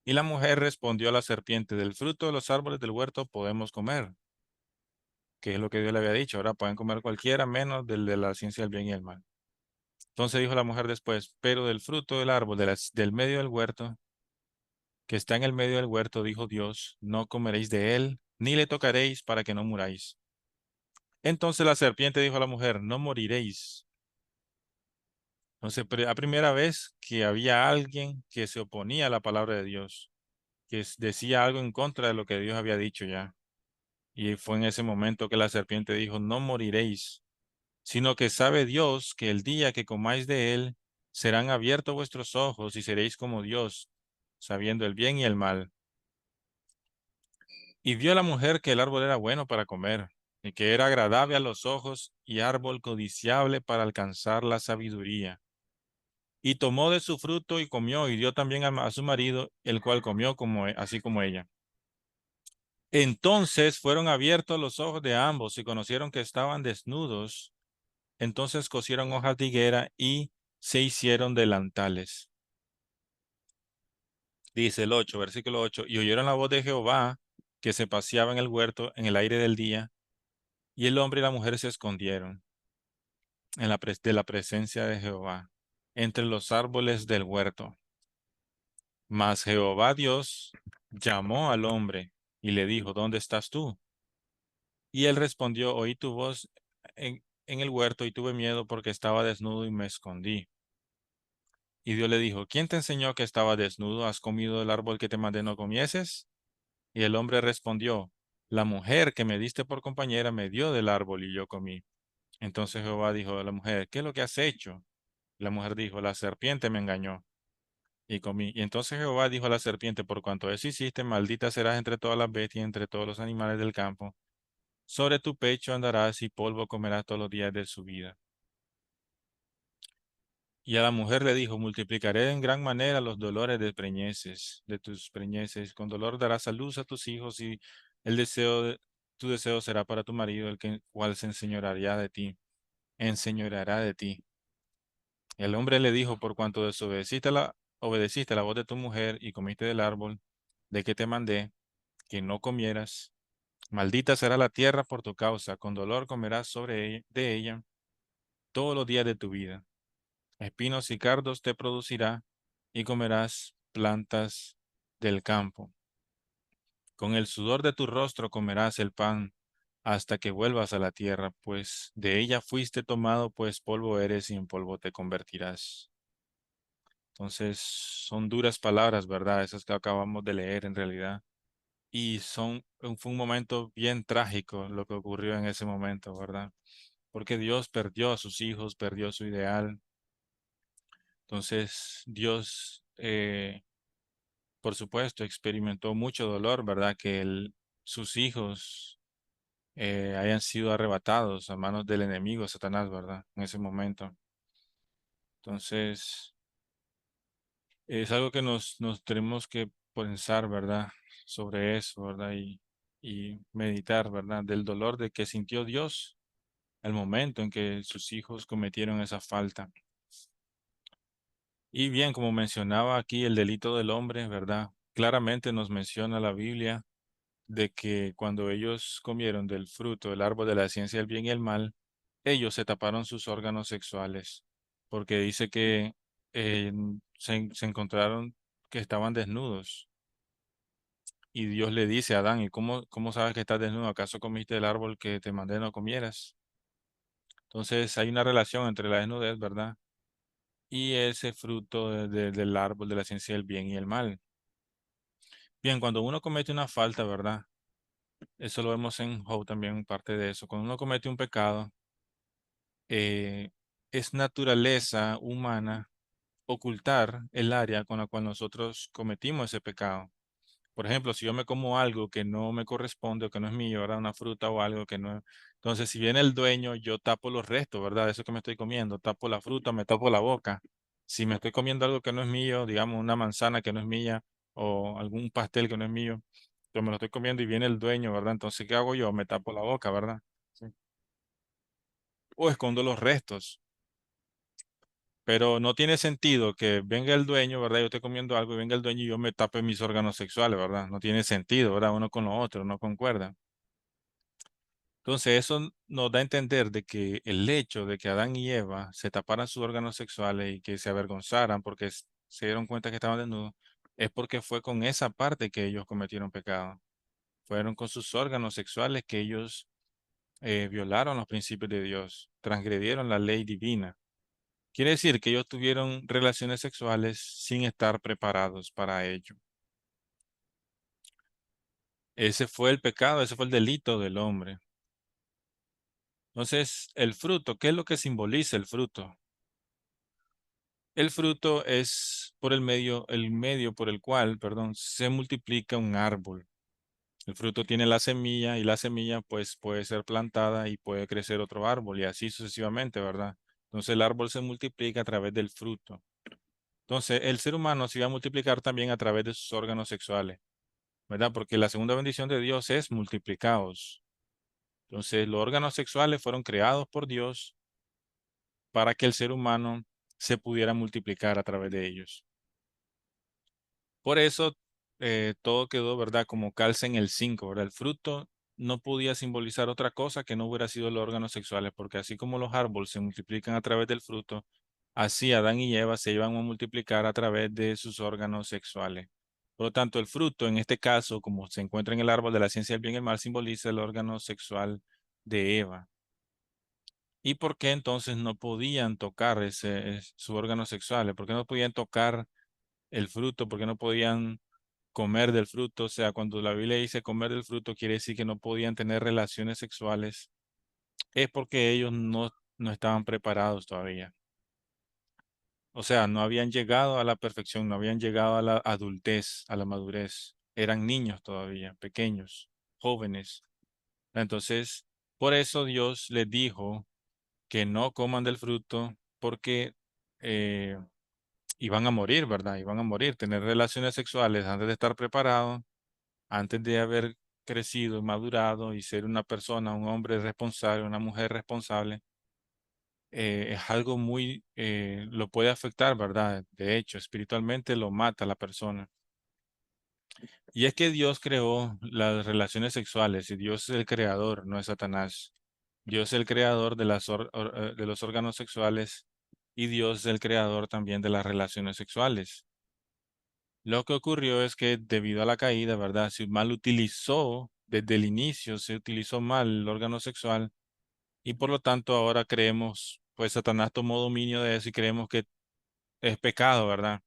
Y la mujer respondió a la serpiente, del fruto de los árboles del huerto podemos comer, que es lo que Dios le había dicho. Ahora pueden comer cualquiera menos del de la ciencia del bien y el mal. Entonces dijo la mujer después, pero del fruto del árbol del medio del huerto, que está en el medio del huerto, dijo Dios, no comeréis de él, ni le tocaréis para que no muráis. Entonces la serpiente dijo a la mujer, no moriréis. Entonces, a primera vez que había alguien que se oponía a la palabra de Dios, que decía algo en contra de lo que Dios había dicho ya. Y fue en ese momento que la serpiente dijo, no moriréis, sino que sabe Dios que el día que comáis de él, serán abiertos vuestros ojos y seréis como Dios, sabiendo el bien y el mal. Y vio la mujer que el árbol era bueno para comer, y que era agradable a los ojos y árbol codiciable para alcanzar la sabiduría. Y tomó de su fruto y comió, y dio también a su marido, el cual comió así como ella. Entonces fueron abiertos los ojos de ambos y conocieron que estaban desnudos. Entonces cosieron hojas de higuera y se hicieron delantales. Dice el 8, versículo 8. Y oyeron la voz de Jehová que se paseaba en el huerto en el aire del día, y el hombre y la mujer se escondieron de la presencia de Jehová entre los árboles del huerto. Mas Jehová Dios llamó al hombre y le dijo, ¿dónde estás tú? Y él respondió, oí tu voz en el huerto y tuve miedo porque estaba desnudo y me escondí. Y Dios le dijo, ¿quién te enseñó que estaba desnudo? ¿Has comido del árbol que te mandé no comieses? Y el hombre respondió, la mujer que me diste por compañera me dio del árbol y yo comí. Entonces Jehová dijo a la mujer, ¿qué es lo que has hecho? La mujer dijo, la serpiente me engañó y comí. Y entonces Jehová dijo a la serpiente, por cuanto eso hiciste, maldita serás entre todas las bestias y entre todos los animales del campo. Sobre tu pecho andarás y polvo comerás todos los días de su vida. Y a la mujer le dijo, multiplicaré en gran manera los dolores de tus preñeces. Con dolor darás a luz a tus hijos y tu deseo será para tu marido, cual se enseñoreará de ti, enseñoreará de ti. El hombre le dijo, por cuanto obedeciste la voz de tu mujer y comiste del árbol de que te mandé, que no comieras, maldita será la tierra por tu causa, con dolor comerás de ella todos los días de tu vida. Espinos y cardos te producirá y comerás plantas del campo. Con el sudor de tu rostro comerás el pan hasta que vuelvas a la tierra, pues de ella fuiste tomado, pues polvo eres y en polvo te convertirás. Entonces, son duras palabras, ¿verdad? Esas que acabamos de leer en realidad. Y fue un momento bien trágico lo que ocurrió en ese momento, ¿verdad? Porque Dios perdió a sus hijos, perdió su ideal. Entonces, Dios, por supuesto, experimentó mucho dolor, ¿verdad? Que sus hijos hayan sido arrebatados a manos del enemigo, Satanás, ¿verdad? En ese momento. Entonces, es algo que nos tenemos que pensar, ¿verdad? Sobre eso, ¿verdad? Y meditar, ¿verdad? Del dolor de que sintió Dios al momento en que sus hijos cometieron esa falta. Y bien, como mencionaba aquí el delito del hombre, ¿verdad? Claramente nos menciona la Biblia de que cuando ellos comieron del fruto del árbol de la ciencia del bien y el mal, ellos se taparon sus órganos sexuales, porque dice que eh, se encontraron que estaban desnudos. Y Dios le dice a Adán, ¿y cómo sabes que estás desnudo? ¿Acaso comiste del árbol que te mandé no comieras? Entonces hay una relación entre la desnudez, ¿verdad? Y ese fruto del árbol de la ciencia del bien y el mal. Bien, cuando uno comete una falta, ¿verdad? Eso lo vemos en Job también, parte de eso. Cuando uno comete un pecado, eh, es naturaleza humana ocultar el área con la cual nosotros cometimos ese pecado. Por ejemplo, si yo me como algo que no me corresponde o que no es mío, ¿verdad? Una fruta o algo que no. Entonces, si viene el dueño, yo tapo los restos, ¿verdad? De eso que me estoy comiendo. Tapo la fruta, me tapo la boca. Si me estoy comiendo algo que no es mío, digamos una manzana que no es mía o algún pastel que no es mío, yo me lo estoy comiendo y viene el dueño, ¿verdad? Entonces, ¿qué hago yo? Me tapo la boca, ¿verdad? Sí. O escondo los restos. Pero no tiene sentido que venga el dueño, ¿verdad? Yo estoy comiendo algo y venga el dueño y yo me tape mis órganos sexuales, ¿verdad? No tiene sentido, ¿verdad? Uno con lo otro, no concuerda. Entonces, eso nos da a entender de que el hecho de que Adán y Eva se taparan sus órganos sexuales y que se avergonzaran porque se dieron cuenta que estaban desnudos, es porque fue con esa parte que ellos cometieron pecado. Fueron con sus órganos sexuales que ellos violaron los principios de Dios, transgredieron la ley divina. Quiere decir que ellos tuvieron relaciones sexuales sin estar preparados para ello. Ese fue el pecado, ese fue el delito del hombre. Entonces, el fruto, ¿qué es lo que simboliza el fruto? El fruto es por el medio por el cual, perdón, se multiplica un árbol. El fruto tiene la semilla y la semilla pues puede ser plantada y puede crecer otro árbol y así sucesivamente, ¿verdad? Entonces el árbol se multiplica a través del fruto. Entonces el ser humano se va a multiplicar también a través de sus órganos sexuales, ¿verdad? Porque la segunda bendición de Dios es multiplicaos. Entonces los órganos sexuales fueron creados por Dios para que el ser humano se pudiera multiplicar a través de ellos. Por eso todo quedó, ¿verdad? Como calza en el 5, ¿verdad? El fruto no podía simbolizar otra cosa que no hubiera sido los órganos sexuales, porque así como los árboles se multiplican a través del fruto, así Adán y Eva se iban a multiplicar a través de sus órganos sexuales. Por lo tanto, el fruto, en este caso, como se encuentra en el árbol de la ciencia del bien y el mal, simboliza el órgano sexual de Eva. ¿Y por qué entonces no podían tocar su órgano sexual? ¿Por qué no podían tocar el fruto? ¿Por qué no podían comer del fruto? O sea, cuando la Biblia dice comer del fruto, quiere decir que no podían tener relaciones sexuales. Es porque ellos no estaban preparados todavía. O sea, no habían llegado a la perfección, no habían llegado a la adultez, a la madurez. Eran niños todavía, pequeños, jóvenes. Entonces, por eso Dios les dijo que no coman del fruto porque eh, iban a morir, ¿verdad? Iban a morir. Tener relaciones sexuales antes de estar preparados, antes de haber crecido, madurado y ser una persona, un hombre responsable, una mujer responsable, es algo muy, lo puede afectar, ¿verdad? De hecho, espiritualmente lo mata a la persona. Y es que Dios creó las relaciones sexuales y Dios es el creador, no es Satanás. Dios es el creador de de los órganos sexuales y Dios es el creador también de las relaciones sexuales. Lo que ocurrió es que debido a la caída, ¿verdad? Se mal utilizó desde el inicio, se utilizó mal el órgano sexual y por lo tanto ahora creemos, pues Satanás tomó dominio de eso y creemos que es pecado, ¿verdad?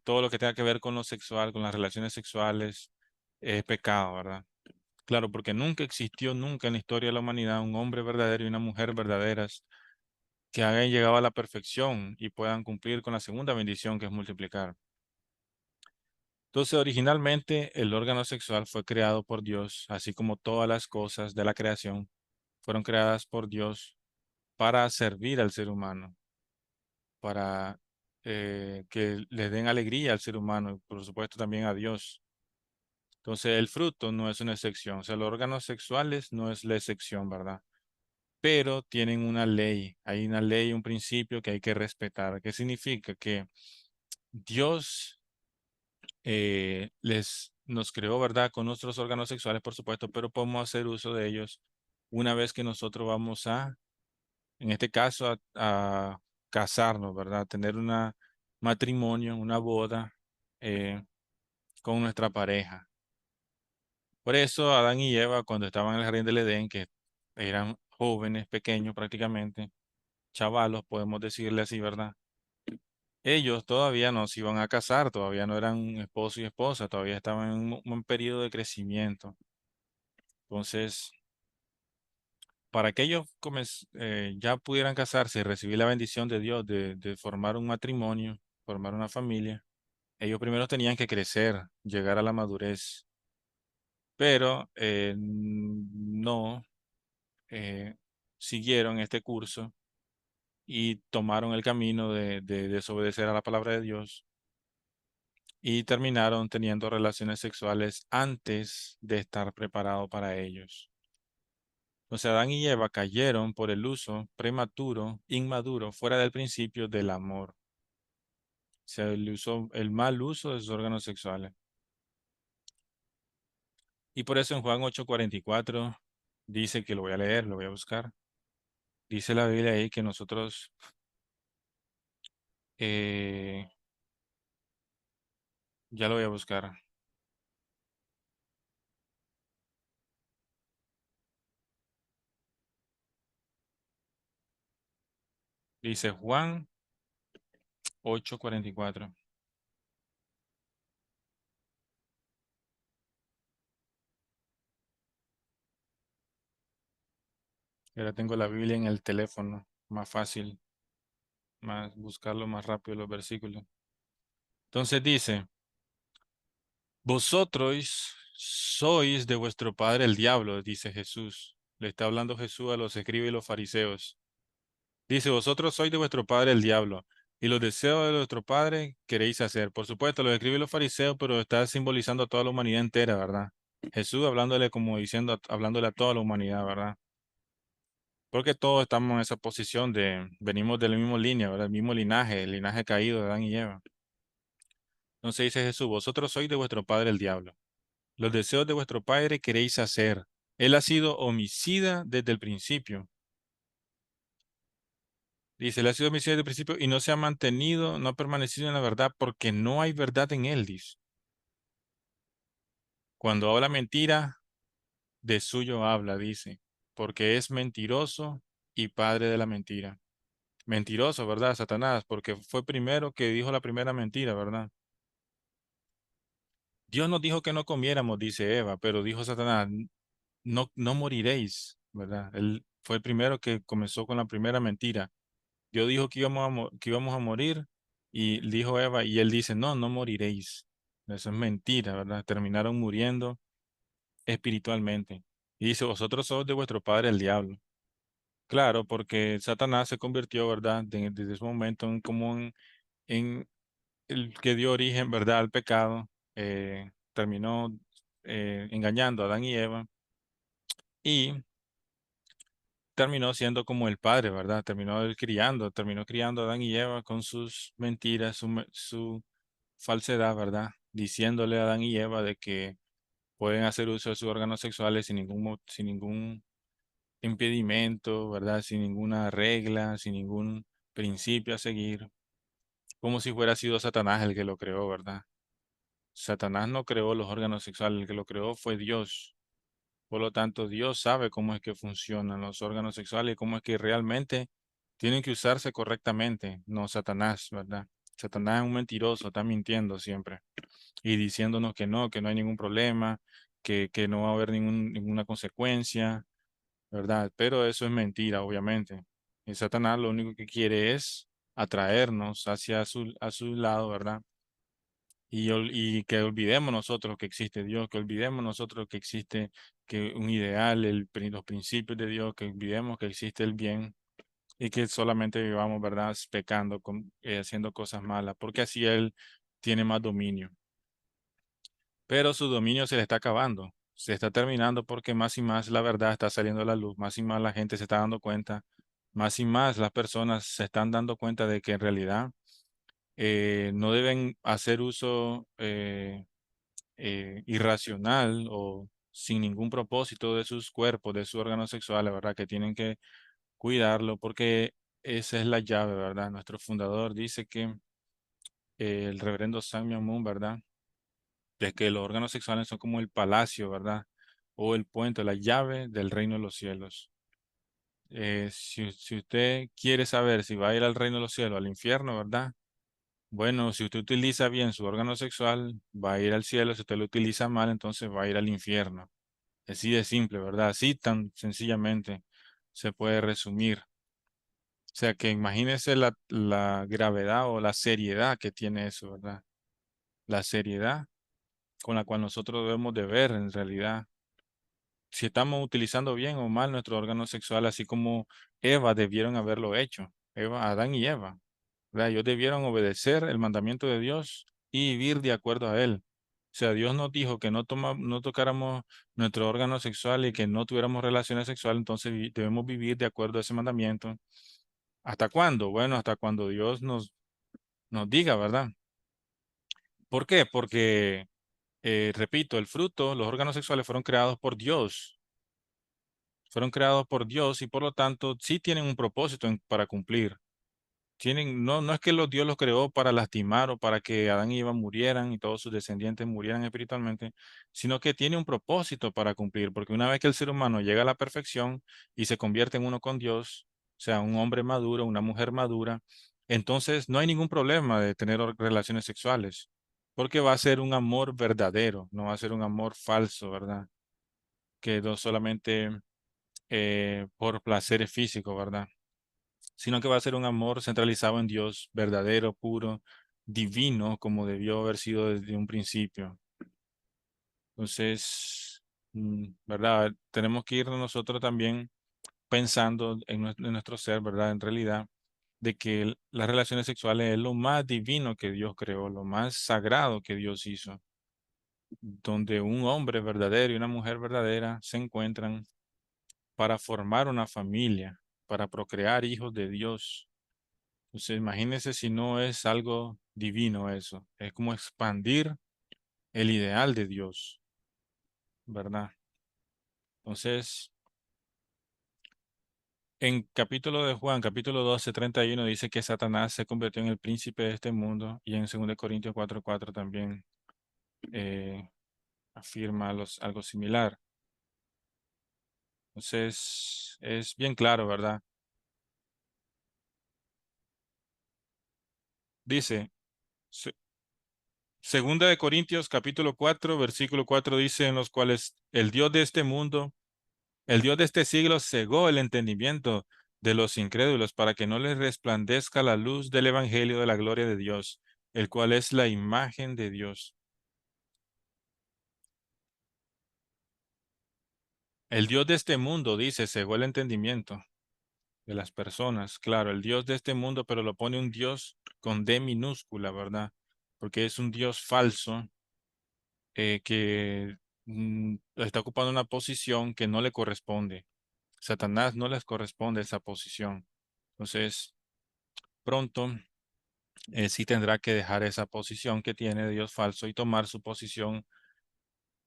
Todo lo que tenga que ver con lo sexual, con las relaciones sexuales, es pecado, ¿verdad? Claro, porque nunca existió, nunca en la historia de la humanidad, un hombre verdadero y una mujer verdaderas que hayan llegado a la perfección y puedan cumplir con la segunda bendición que es multiplicar. Entonces, originalmente el órgano sexual fue creado por Dios, así como todas las cosas de la creación fueron creadas por Dios para servir al ser humano, para que le den alegría al ser humano y por supuesto también a Dios. Entonces, el fruto no es una excepción, o sea, los órganos sexuales no es la excepción, ¿verdad? Pero tienen una ley, hay una ley, un principio que hay que respetar. ¿Qué significa? Que Dios nos creó, ¿verdad? Con nuestros órganos sexuales, por supuesto, pero podemos hacer uso de ellos una vez que nosotros vamos en este caso, a casarnos, ¿verdad? Tener un matrimonio, una boda eh, con nuestra pareja. Por eso Adán y Eva, cuando estaban en el jardín del Edén, que eran jóvenes, pequeños prácticamente, chavalos, podemos decirle así, ¿verdad? Ellos todavía no se iban a casar, todavía no eran esposo y esposa, todavía estaban en un periodo de crecimiento. Entonces, para que ellos ya pudieran casarse y recibir la bendición de Dios de formar un matrimonio, formar una familia, ellos primero tenían que crecer, llegar a la madurez, pero no eh, siguieron este curso y tomaron el camino de desobedecer a la palabra de Dios y terminaron teniendo relaciones sexuales antes de estar preparado para ellos. O sea, Adán y Eva cayeron por el uso prematuro, inmaduro, fuera del principio del amor. O sea, el mal uso de sus órganos sexuales. Y por eso en Juan 8:44 dice que lo voy a leer, lo voy a buscar. Dice la Biblia ahí que nosotros, eh, ya lo voy a buscar. Dice Juan 8:44. Ahora tengo la Biblia en el teléfono, más fácil, más buscarlo más rápido los versículos. Entonces dice, vosotros sois de vuestro padre el diablo, dice Jesús. Le está hablando Jesús a los escribas y los fariseos. Dice, vosotros sois de vuestro padre el diablo, y los deseos de vuestro padre queréis hacer. Por supuesto, los escribas y los fariseos, pero está simbolizando a toda la humanidad entera, ¿verdad? Jesús hablándole como diciendo, hablándole a toda la humanidad, ¿verdad? Porque todos estamos en esa posición de, venimos de la misma línea, ¿verdad? El mismo linaje, el linaje caído de Adán y Eva. Entonces dice Jesús, vosotros sois de vuestro padre el diablo. Los deseos de vuestro padre queréis hacer. Él ha sido homicida desde el principio. Dice, él ha sido homicida desde el principio y no se ha mantenido, no ha permanecido en la verdad porque no hay verdad en él, dice. Cuando habla mentira, de suyo habla, dice, porque es mentiroso y padre de la mentira. Mentiroso, ¿verdad? Satanás, porque fue primero que dijo la primera mentira, ¿verdad? Dios nos dijo que no comiéramos, dice Eva, pero dijo Satanás, no, no moriréis, ¿verdad? Él fue el primero que comenzó con la primera mentira. Dios dijo que que íbamos a morir y dijo Eva, y él dice, no, no moriréis. Eso es mentira, ¿verdad? Terminaron muriendo espiritualmente. Y dice, vosotros sois de vuestro padre el diablo. Claro, porque Satanás se convirtió, ¿verdad? Desde ese momento en como en el que dio origen, ¿verdad? Al pecado. Terminó engañando a Adán y Eva y terminó siendo como el padre, ¿verdad? Terminó criando a Adán y Eva con sus mentiras, su falsedad, ¿verdad? Diciéndole a Adán y Eva de que pueden hacer uso de sus órganos sexuales sin ningún impedimento, ¿verdad? Sin ninguna regla, sin ningún principio a seguir, como si fuera sido Satanás el que lo creó, ¿verdad? Satanás no creó los órganos sexuales, el que lo creó fue Dios. Por lo tanto, Dios sabe cómo es que funcionan los órganos sexuales y cómo es que realmente tienen que usarse correctamente, no Satanás, ¿verdad? Satanás es un mentiroso, está mintiendo siempre y diciéndonos que no hay ningún problema, que no va a haber ninguna consecuencia, ¿verdad? Pero eso es mentira, obviamente. Y Satanás lo único que quiere es atraernos hacia a su lado, ¿verdad? Y que olvidemos nosotros que existe Dios, que olvidemos nosotros que existe que un ideal, los principios de Dios, que olvidemos que existe el bien y que solamente vivamos, ¿verdad? Pecando, haciendo cosas malas, porque así Él tiene más dominio. Pero su dominio se le está acabando, se está terminando porque más y más la verdad está saliendo a la luz, más y más la gente se está dando cuenta, más y más las personas se están dando cuenta de que en realidad no deben hacer uso irracional o sin ningún propósito de sus cuerpos, de sus órganos sexuales, ¿verdad? Que tienen que cuidarlo porque esa es la llave, ¿verdad? Nuestro fundador dice que el reverendo Samuel Moon, ¿verdad? De que los órganos sexuales son como el palacio, ¿verdad? O el puente, la llave del reino de los cielos. Si usted quiere saber si va a ir al reino de los cielos, al infierno, ¿verdad? Bueno, si usted utiliza bien su órgano sexual, va a ir al cielo. Si usted lo utiliza mal, entonces va a ir al infierno. Así de simple, ¿verdad? Así tan sencillamente se puede resumir. O sea que imagínese la gravedad o la seriedad que tiene eso, ¿verdad? La seriedad con la cual nosotros debemos de ver en realidad si estamos utilizando bien o mal nuestro órgano sexual, así como Eva debieron haberlo hecho. Adán y Eva, ¿verdad? Ellos debieron obedecer el mandamiento de Dios y vivir de acuerdo a él. sea, Dios nos dijo que no tocáramos nuestro órgano sexual y que no tuviéramos relaciones sexuales, entonces debemos vivir de acuerdo a ese mandamiento. ¿Hasta cuándo? Bueno, hasta cuando Dios nos diga, ¿verdad? ¿Por qué? Porque, repito, el fruto, los órganos sexuales fueron creados por Dios y por lo tanto sí tienen un propósito para cumplir. No es que Dios los creó para lastimar o para que Adán y Eva murieran y todos sus descendientes murieran espiritualmente, sino que tiene un propósito para cumplir, porque una vez que el ser humano llega a la perfección y se convierte en uno con Dios, o sea, un hombre maduro, una mujer madura, entonces no hay ningún problema de tener relaciones sexuales, porque va a ser un amor verdadero, no va a ser un amor falso, ¿verdad? Que no solamente por placeres físicos, ¿verdad? Sino que va a ser un amor centralizado en Dios, verdadero, puro, divino, como debió haber sido desde un principio. Entonces, ¿verdad? Tenemos que ir nosotros también pensando en nuestro ser, ¿verdad? En realidad, de que las relaciones sexuales es lo más divino que Dios creó, lo más sagrado que Dios hizo, donde un hombre verdadero y una mujer verdadera se encuentran para formar una familia, para procrear hijos de Dios. Entonces, imagínense si no es algo divino eso. Es como expandir el ideal de Dios, ¿verdad? Entonces, en capítulo de Juan, capítulo 12:31 dice que Satanás se convirtió en el príncipe de este mundo y en 2 Corintios 4:4 también eh, afirma algo similar. Entonces, es bien claro, ¿verdad? Dice, se- 2 Corintios capítulo 4, versículo 4 dice, en los cuales el Dios de este mundo, el Dios de este siglo cegó el entendimiento de los incrédulos para que no les resplandezca la luz del evangelio de la gloria de Dios, el cual es la imagen de Dios. El Dios de este mundo, dice, cegó el entendimiento de las personas. Claro, el Dios de este mundo, pero lo pone un Dios con D minúscula, ¿verdad? Porque es un Dios falso que está ocupando una posición que no le corresponde. Satanás no les corresponde esa posición. Entonces, pronto sí tendrá que dejar esa posición que tiene de Dios falso y tomar su posición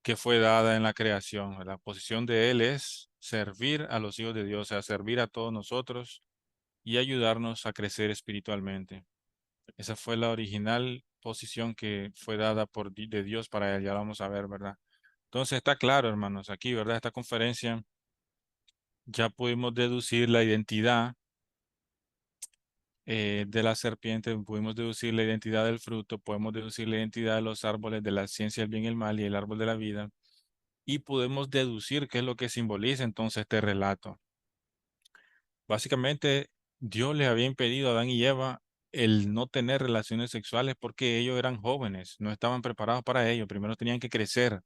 que fue dada en la creación. La posición de Él es servir a los hijos de Dios, o sea, servir a todos nosotros y ayudarnos a crecer espiritualmente. Esa fue la original posición que fue dada de Dios para Él, ya lo vamos a ver, ¿verdad? Entonces está claro, hermanos, aquí, ¿verdad? Esta conferencia ya pudimos deducir la identidad de la serpiente, pudimos deducir la identidad del fruto, podemos deducir la identidad de los árboles de la ciencia del bien y el mal y el árbol de la vida, y podemos deducir qué es lo que simboliza entonces este relato. Básicamente, Dios les había impedido a Adán y Eva el no tener relaciones sexuales porque ellos eran jóvenes, no estaban preparados para ello, primero tenían que crecer,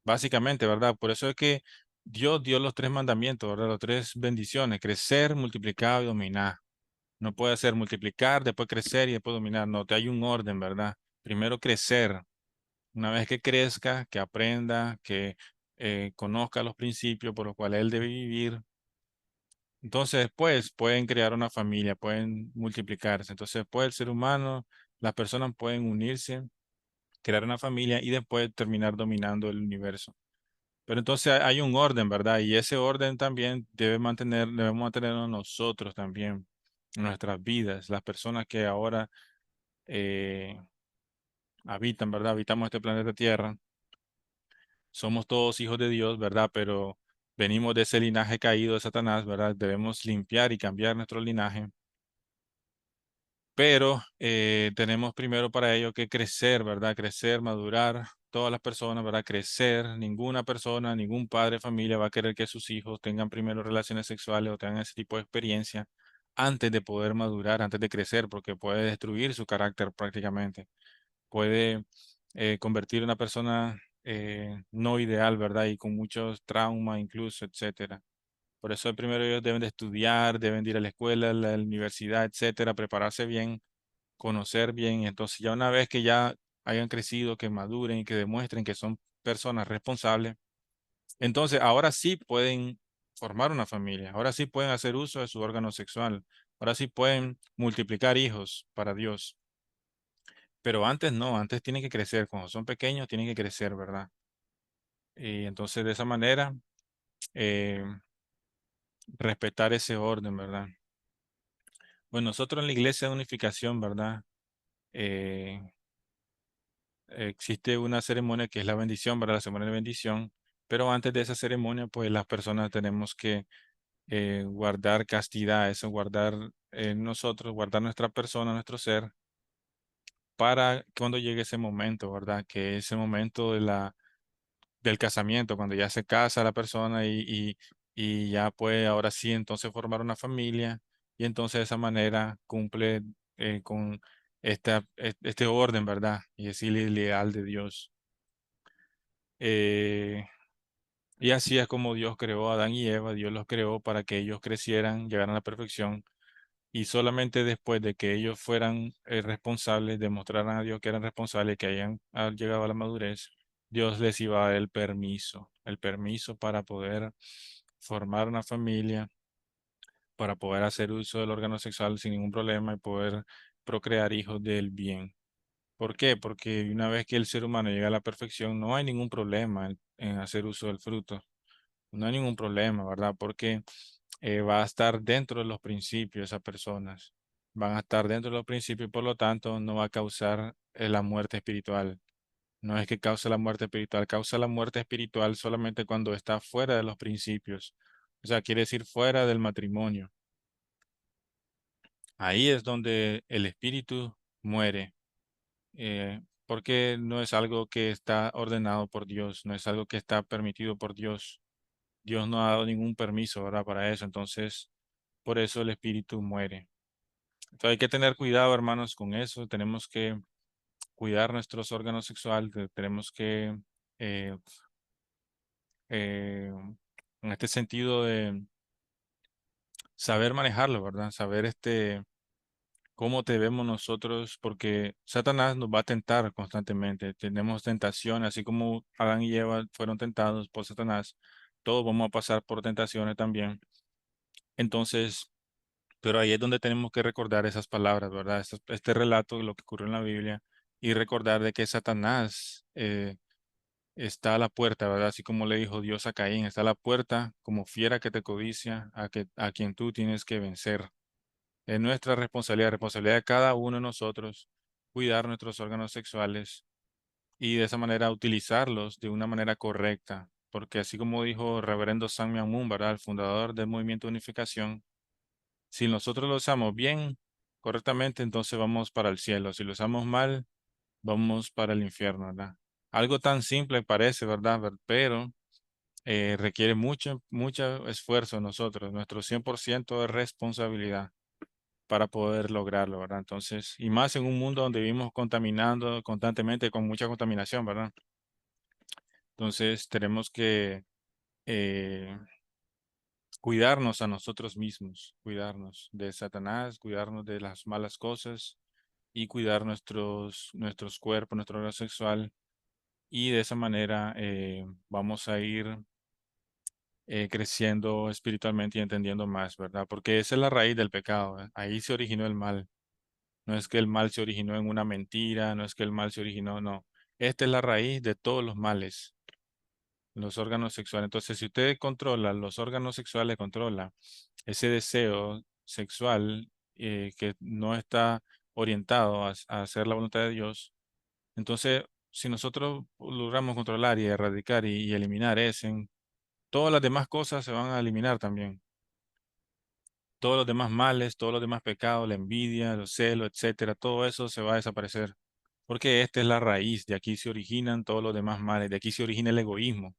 básicamente, ¿verdad? Por eso es que Dios dio los tres mandamientos, ¿verdad? Las tres bendiciones, crecer, multiplicar y dominar. No puede ser multiplicar, después crecer y después dominar. No, te hay un orden, ¿verdad? Primero crecer. Una vez que crezca, que aprenda, que conozca los principios por los cuales él debe vivir. Entonces después pueden crear una familia, pueden multiplicarse. Entonces después el ser humano, las personas pueden unirse, crear una familia y después terminar dominando el universo. Pero entonces hay un orden, ¿verdad? Y ese orden también debemos mantenerlo nosotros también en nuestras vidas, las personas que ahora eh, habitan, ¿verdad? Habitamos este planeta Tierra. Somos todos hijos de Dios, ¿verdad? Pero venimos de ese linaje caído de Satanás, ¿verdad? Debemos limpiar y cambiar nuestro linaje. Pero tenemos primero para ello que crecer, ¿verdad? Crecer, madurar. Todas las personas, ¿verdad? Crecer. Ninguna persona, ningún padre de familia va a querer que sus hijos tengan primero relaciones sexuales o tengan ese tipo de experiencia antes de poder madurar, antes de crecer, porque puede destruir su carácter prácticamente. Puede convertir a una persona no ideal, ¿verdad? Y con muchos traumas incluso, etcétera. Por eso primero ellos deben de estudiar, deben de ir a la escuela, a la universidad, etcétera, prepararse bien, conocer bien. Entonces ya una vez que ya hayan crecido, que maduren y que demuestren que son personas responsables, entonces ahora sí pueden formar una familia, ahora sí pueden hacer uso de su órgano sexual, ahora sí pueden multiplicar hijos para Dios. Pero antes no, antes tienen que crecer, cuando son pequeños tienen que crecer, ¿verdad? Y entonces de esa manera, eh, respetar ese orden, ¿verdad? Bueno, nosotros en la Iglesia de Unificación, ¿verdad? Eh, Existe una ceremonia que es la bendición, ¿verdad? La ceremonia de bendición, pero antes de esa ceremonia, pues las personas tenemos que guardar castidad, eso, guardar nosotros, guardar nuestra persona, nuestro ser, para cuando llegue ese momento, ¿verdad? Que ese momento del casamiento, cuando ya se casa la persona y ya puede ahora sí entonces formar una familia y entonces de esa manera cumple con este orden, ¿verdad? Y es el ideal de Dios. Eh, y así es como Dios creó a Adán y Eva, Dios los creó para que ellos crecieran, llegaran a la perfección y solamente después de que ellos fueran responsables, demostraran a Dios que eran responsables, que hayan llegado a la madurez, Dios les iba a dar el permiso para poder formar una familia, para poder hacer uso del órgano sexual sin ningún problema y poder procrear hijos del bien. ¿Por qué? Porque una vez que el ser humano llega a la perfección, no hay ningún problema en hacer uso del fruto. No hay ningún problema, ¿verdad? Porque va a estar dentro de los principios esas personas. Van a estar dentro de los principios y por lo tanto no va a causar la muerte espiritual. No es que cause la muerte espiritual, causa la muerte espiritual solamente cuando está fuera de los principios. O sea, quiere decir fuera del matrimonio. Ahí es donde el espíritu muere, porque no es algo que está ordenado por Dios, no es algo que está permitido por Dios. Dios no ha dado ningún permiso, ¿verdad? Para eso. Entonces, por eso el espíritu muere. Entonces hay que tener cuidado, hermanos, con eso. Tenemos que cuidar nuestros órganos sexuales. Tenemos que, eh, eh, en este sentido de saber manejarlo, ¿verdad? Saber cómo debemos nosotros, porque Satanás nos va a tentar constantemente. Tenemos tentación, así como Adán y Eva fueron tentados por Satanás. Todos vamos a pasar por tentaciones también. Entonces, pero ahí es donde tenemos que recordar esas palabras, ¿verdad? Este relato de lo que ocurrió en la Biblia y recordar de que Satanás está a la puerta, ¿verdad? Así como le dijo Dios a Caín, está a la puerta como fiera que te codicia, a quien tú tienes que vencer. Es nuestra responsabilidad de cada uno de nosotros, cuidar nuestros órganos sexuales y de esa manera utilizarlos de una manera correcta. Porque así como dijo Reverendo Sam Myung Moon, ¿verdad? El fundador del Movimiento de Unificación, si nosotros lo usamos bien, correctamente, entonces vamos para el cielo. Si lo usamos mal, vamos para el infierno, ¿verdad? Algo tan simple parece, ¿verdad? Pero requiere mucho esfuerzo de nosotros, nuestro 100% de responsabilidad para poder lograrlo, ¿verdad? Entonces, y más en un mundo donde vivimos contaminando constantemente con mucha contaminación, ¿verdad? Entonces, tenemos que eh, cuidarnos a nosotros mismos, cuidarnos de Satanás, cuidarnos de las malas cosas y cuidar nuestros cuerpos, nuestro órgano sexual. Y de esa manera vamos a ir creciendo espiritualmente y entendiendo más, ¿verdad? Porque esa es la raíz del pecado. Ahí se originó el mal. No es que el mal se originó en una mentira, no es que el mal se originó, no. Esta es la raíz de todos los males, los órganos sexuales. Entonces, si usted controla los órganos sexuales, controla ese deseo sexual que no está orientado a hacer la voluntad de Dios, entonces, si nosotros logramos controlar y erradicar y eliminar ese, todas las demás cosas se van a eliminar también. Todos los demás males, todos los demás pecados, la envidia, los celos, etcétera, todo eso se va a desaparecer. Porque esta es la raíz, de aquí se originan todos los demás males, de aquí se origina el egoísmo.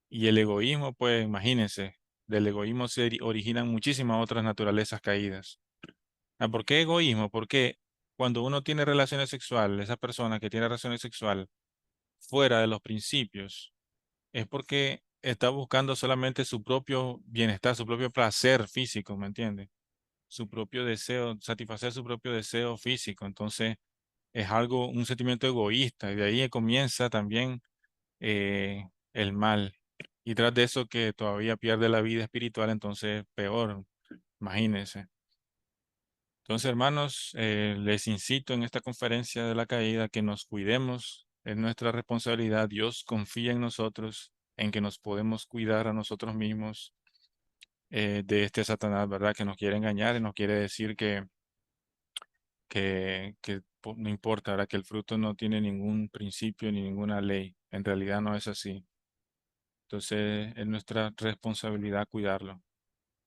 Y el egoísmo, pues imagínense, del egoísmo originan muchísimas otras naturalezas caídas. ¿Por qué egoísmo? Porque cuando uno tiene relaciones sexuales, esa persona que tiene relaciones sexuales fuera de los principios, es porque está buscando solamente su propio bienestar, su propio placer físico, ¿me entiende? Su propio deseo, satisfacer su propio deseo físico. Entonces, es algo, un sentimiento egoísta, y de ahí comienza también el mal. Y tras de eso que todavía pierde la vida espiritual, entonces peor, imagínense. Entonces, hermanos, les incito en esta conferencia de la caída que nos cuidemos, es nuestra responsabilidad. Dios confía en nosotros, en que nos podemos cuidar a nosotros mismos de este Satanás, ¿verdad? Que nos quiere engañar y nos quiere decir que no importa, ¿verdad? Que el fruto no tiene ningún principio ni ninguna ley. En realidad no es así. Entonces, es nuestra responsabilidad cuidarlo.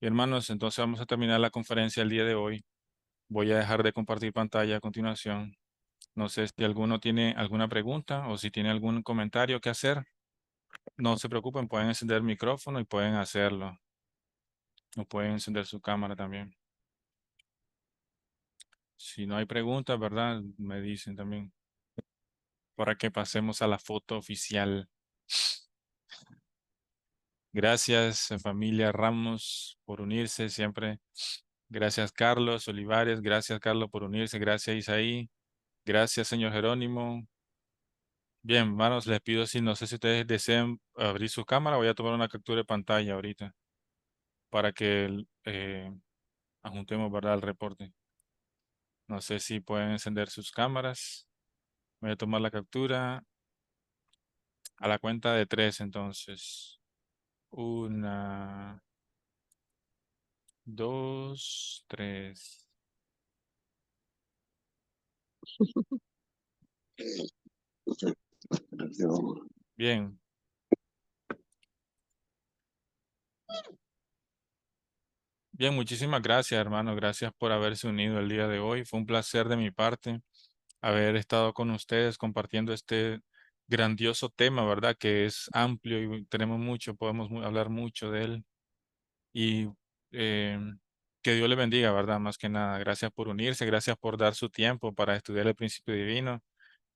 Y hermanos, entonces vamos a terminar la conferencia el día de hoy. Voy a dejar de compartir pantalla a continuación. No sé si alguno tiene alguna pregunta o si tiene algún comentario que hacer. No se preocupen, pueden encender el micrófono y pueden hacerlo. O pueden encender su cámara también. Si no hay preguntas, ¿verdad? Me dicen también. Para que pasemos a la foto oficial. Gracias, familia Ramos, por unirse siempre. Gracias, Carlos Olivares. Gracias, Carlos, por unirse. Gracias, Isaí. Gracias, señor Jerónimo. Bien, hermanos, les pido si no sé si ustedes desean abrir su cámara, voy a tomar una captura de pantalla ahorita para que ajuntemos, ¿verdad?, el reporte. No sé si pueden encender sus cámaras. Voy a tomar la captura a la cuenta de tres, entonces. Una, dos, tres. Bien, bien, muchísimas gracias, hermano. Gracias por haberse unido el día de hoy. Fue un placer de mi parte haber estado con ustedes compartiendo este grandioso tema, ¿verdad? Que es amplio y tenemos mucho, podemos hablar mucho de él. Y eh, que Dios le bendiga, ¿verdad? Más que nada. Gracias por unirse, gracias por dar su tiempo para estudiar el principio divino.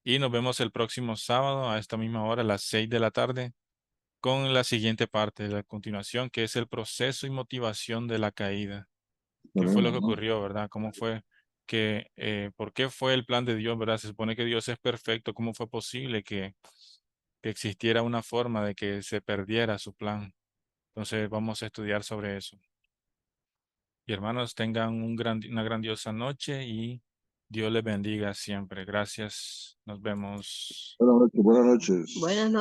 Y nos vemos el próximo sábado a esta misma hora, a las 6 de la tarde, con la siguiente parte de la continuación, que es el proceso y motivación de la caída. ¿Qué fue lo que ocurrió, verdad? ¿Cómo fue por qué fue el plan de Dios, verdad? Se supone que Dios es perfecto. ¿Cómo fue posible que existiera una forma de que se perdiera su plan? Entonces vamos a estudiar sobre eso. Y hermanos, tengan una grandiosa noche y Dios les bendiga siempre. Gracias. Nos vemos. Buenas noches. Buenas noches. Buenas noches.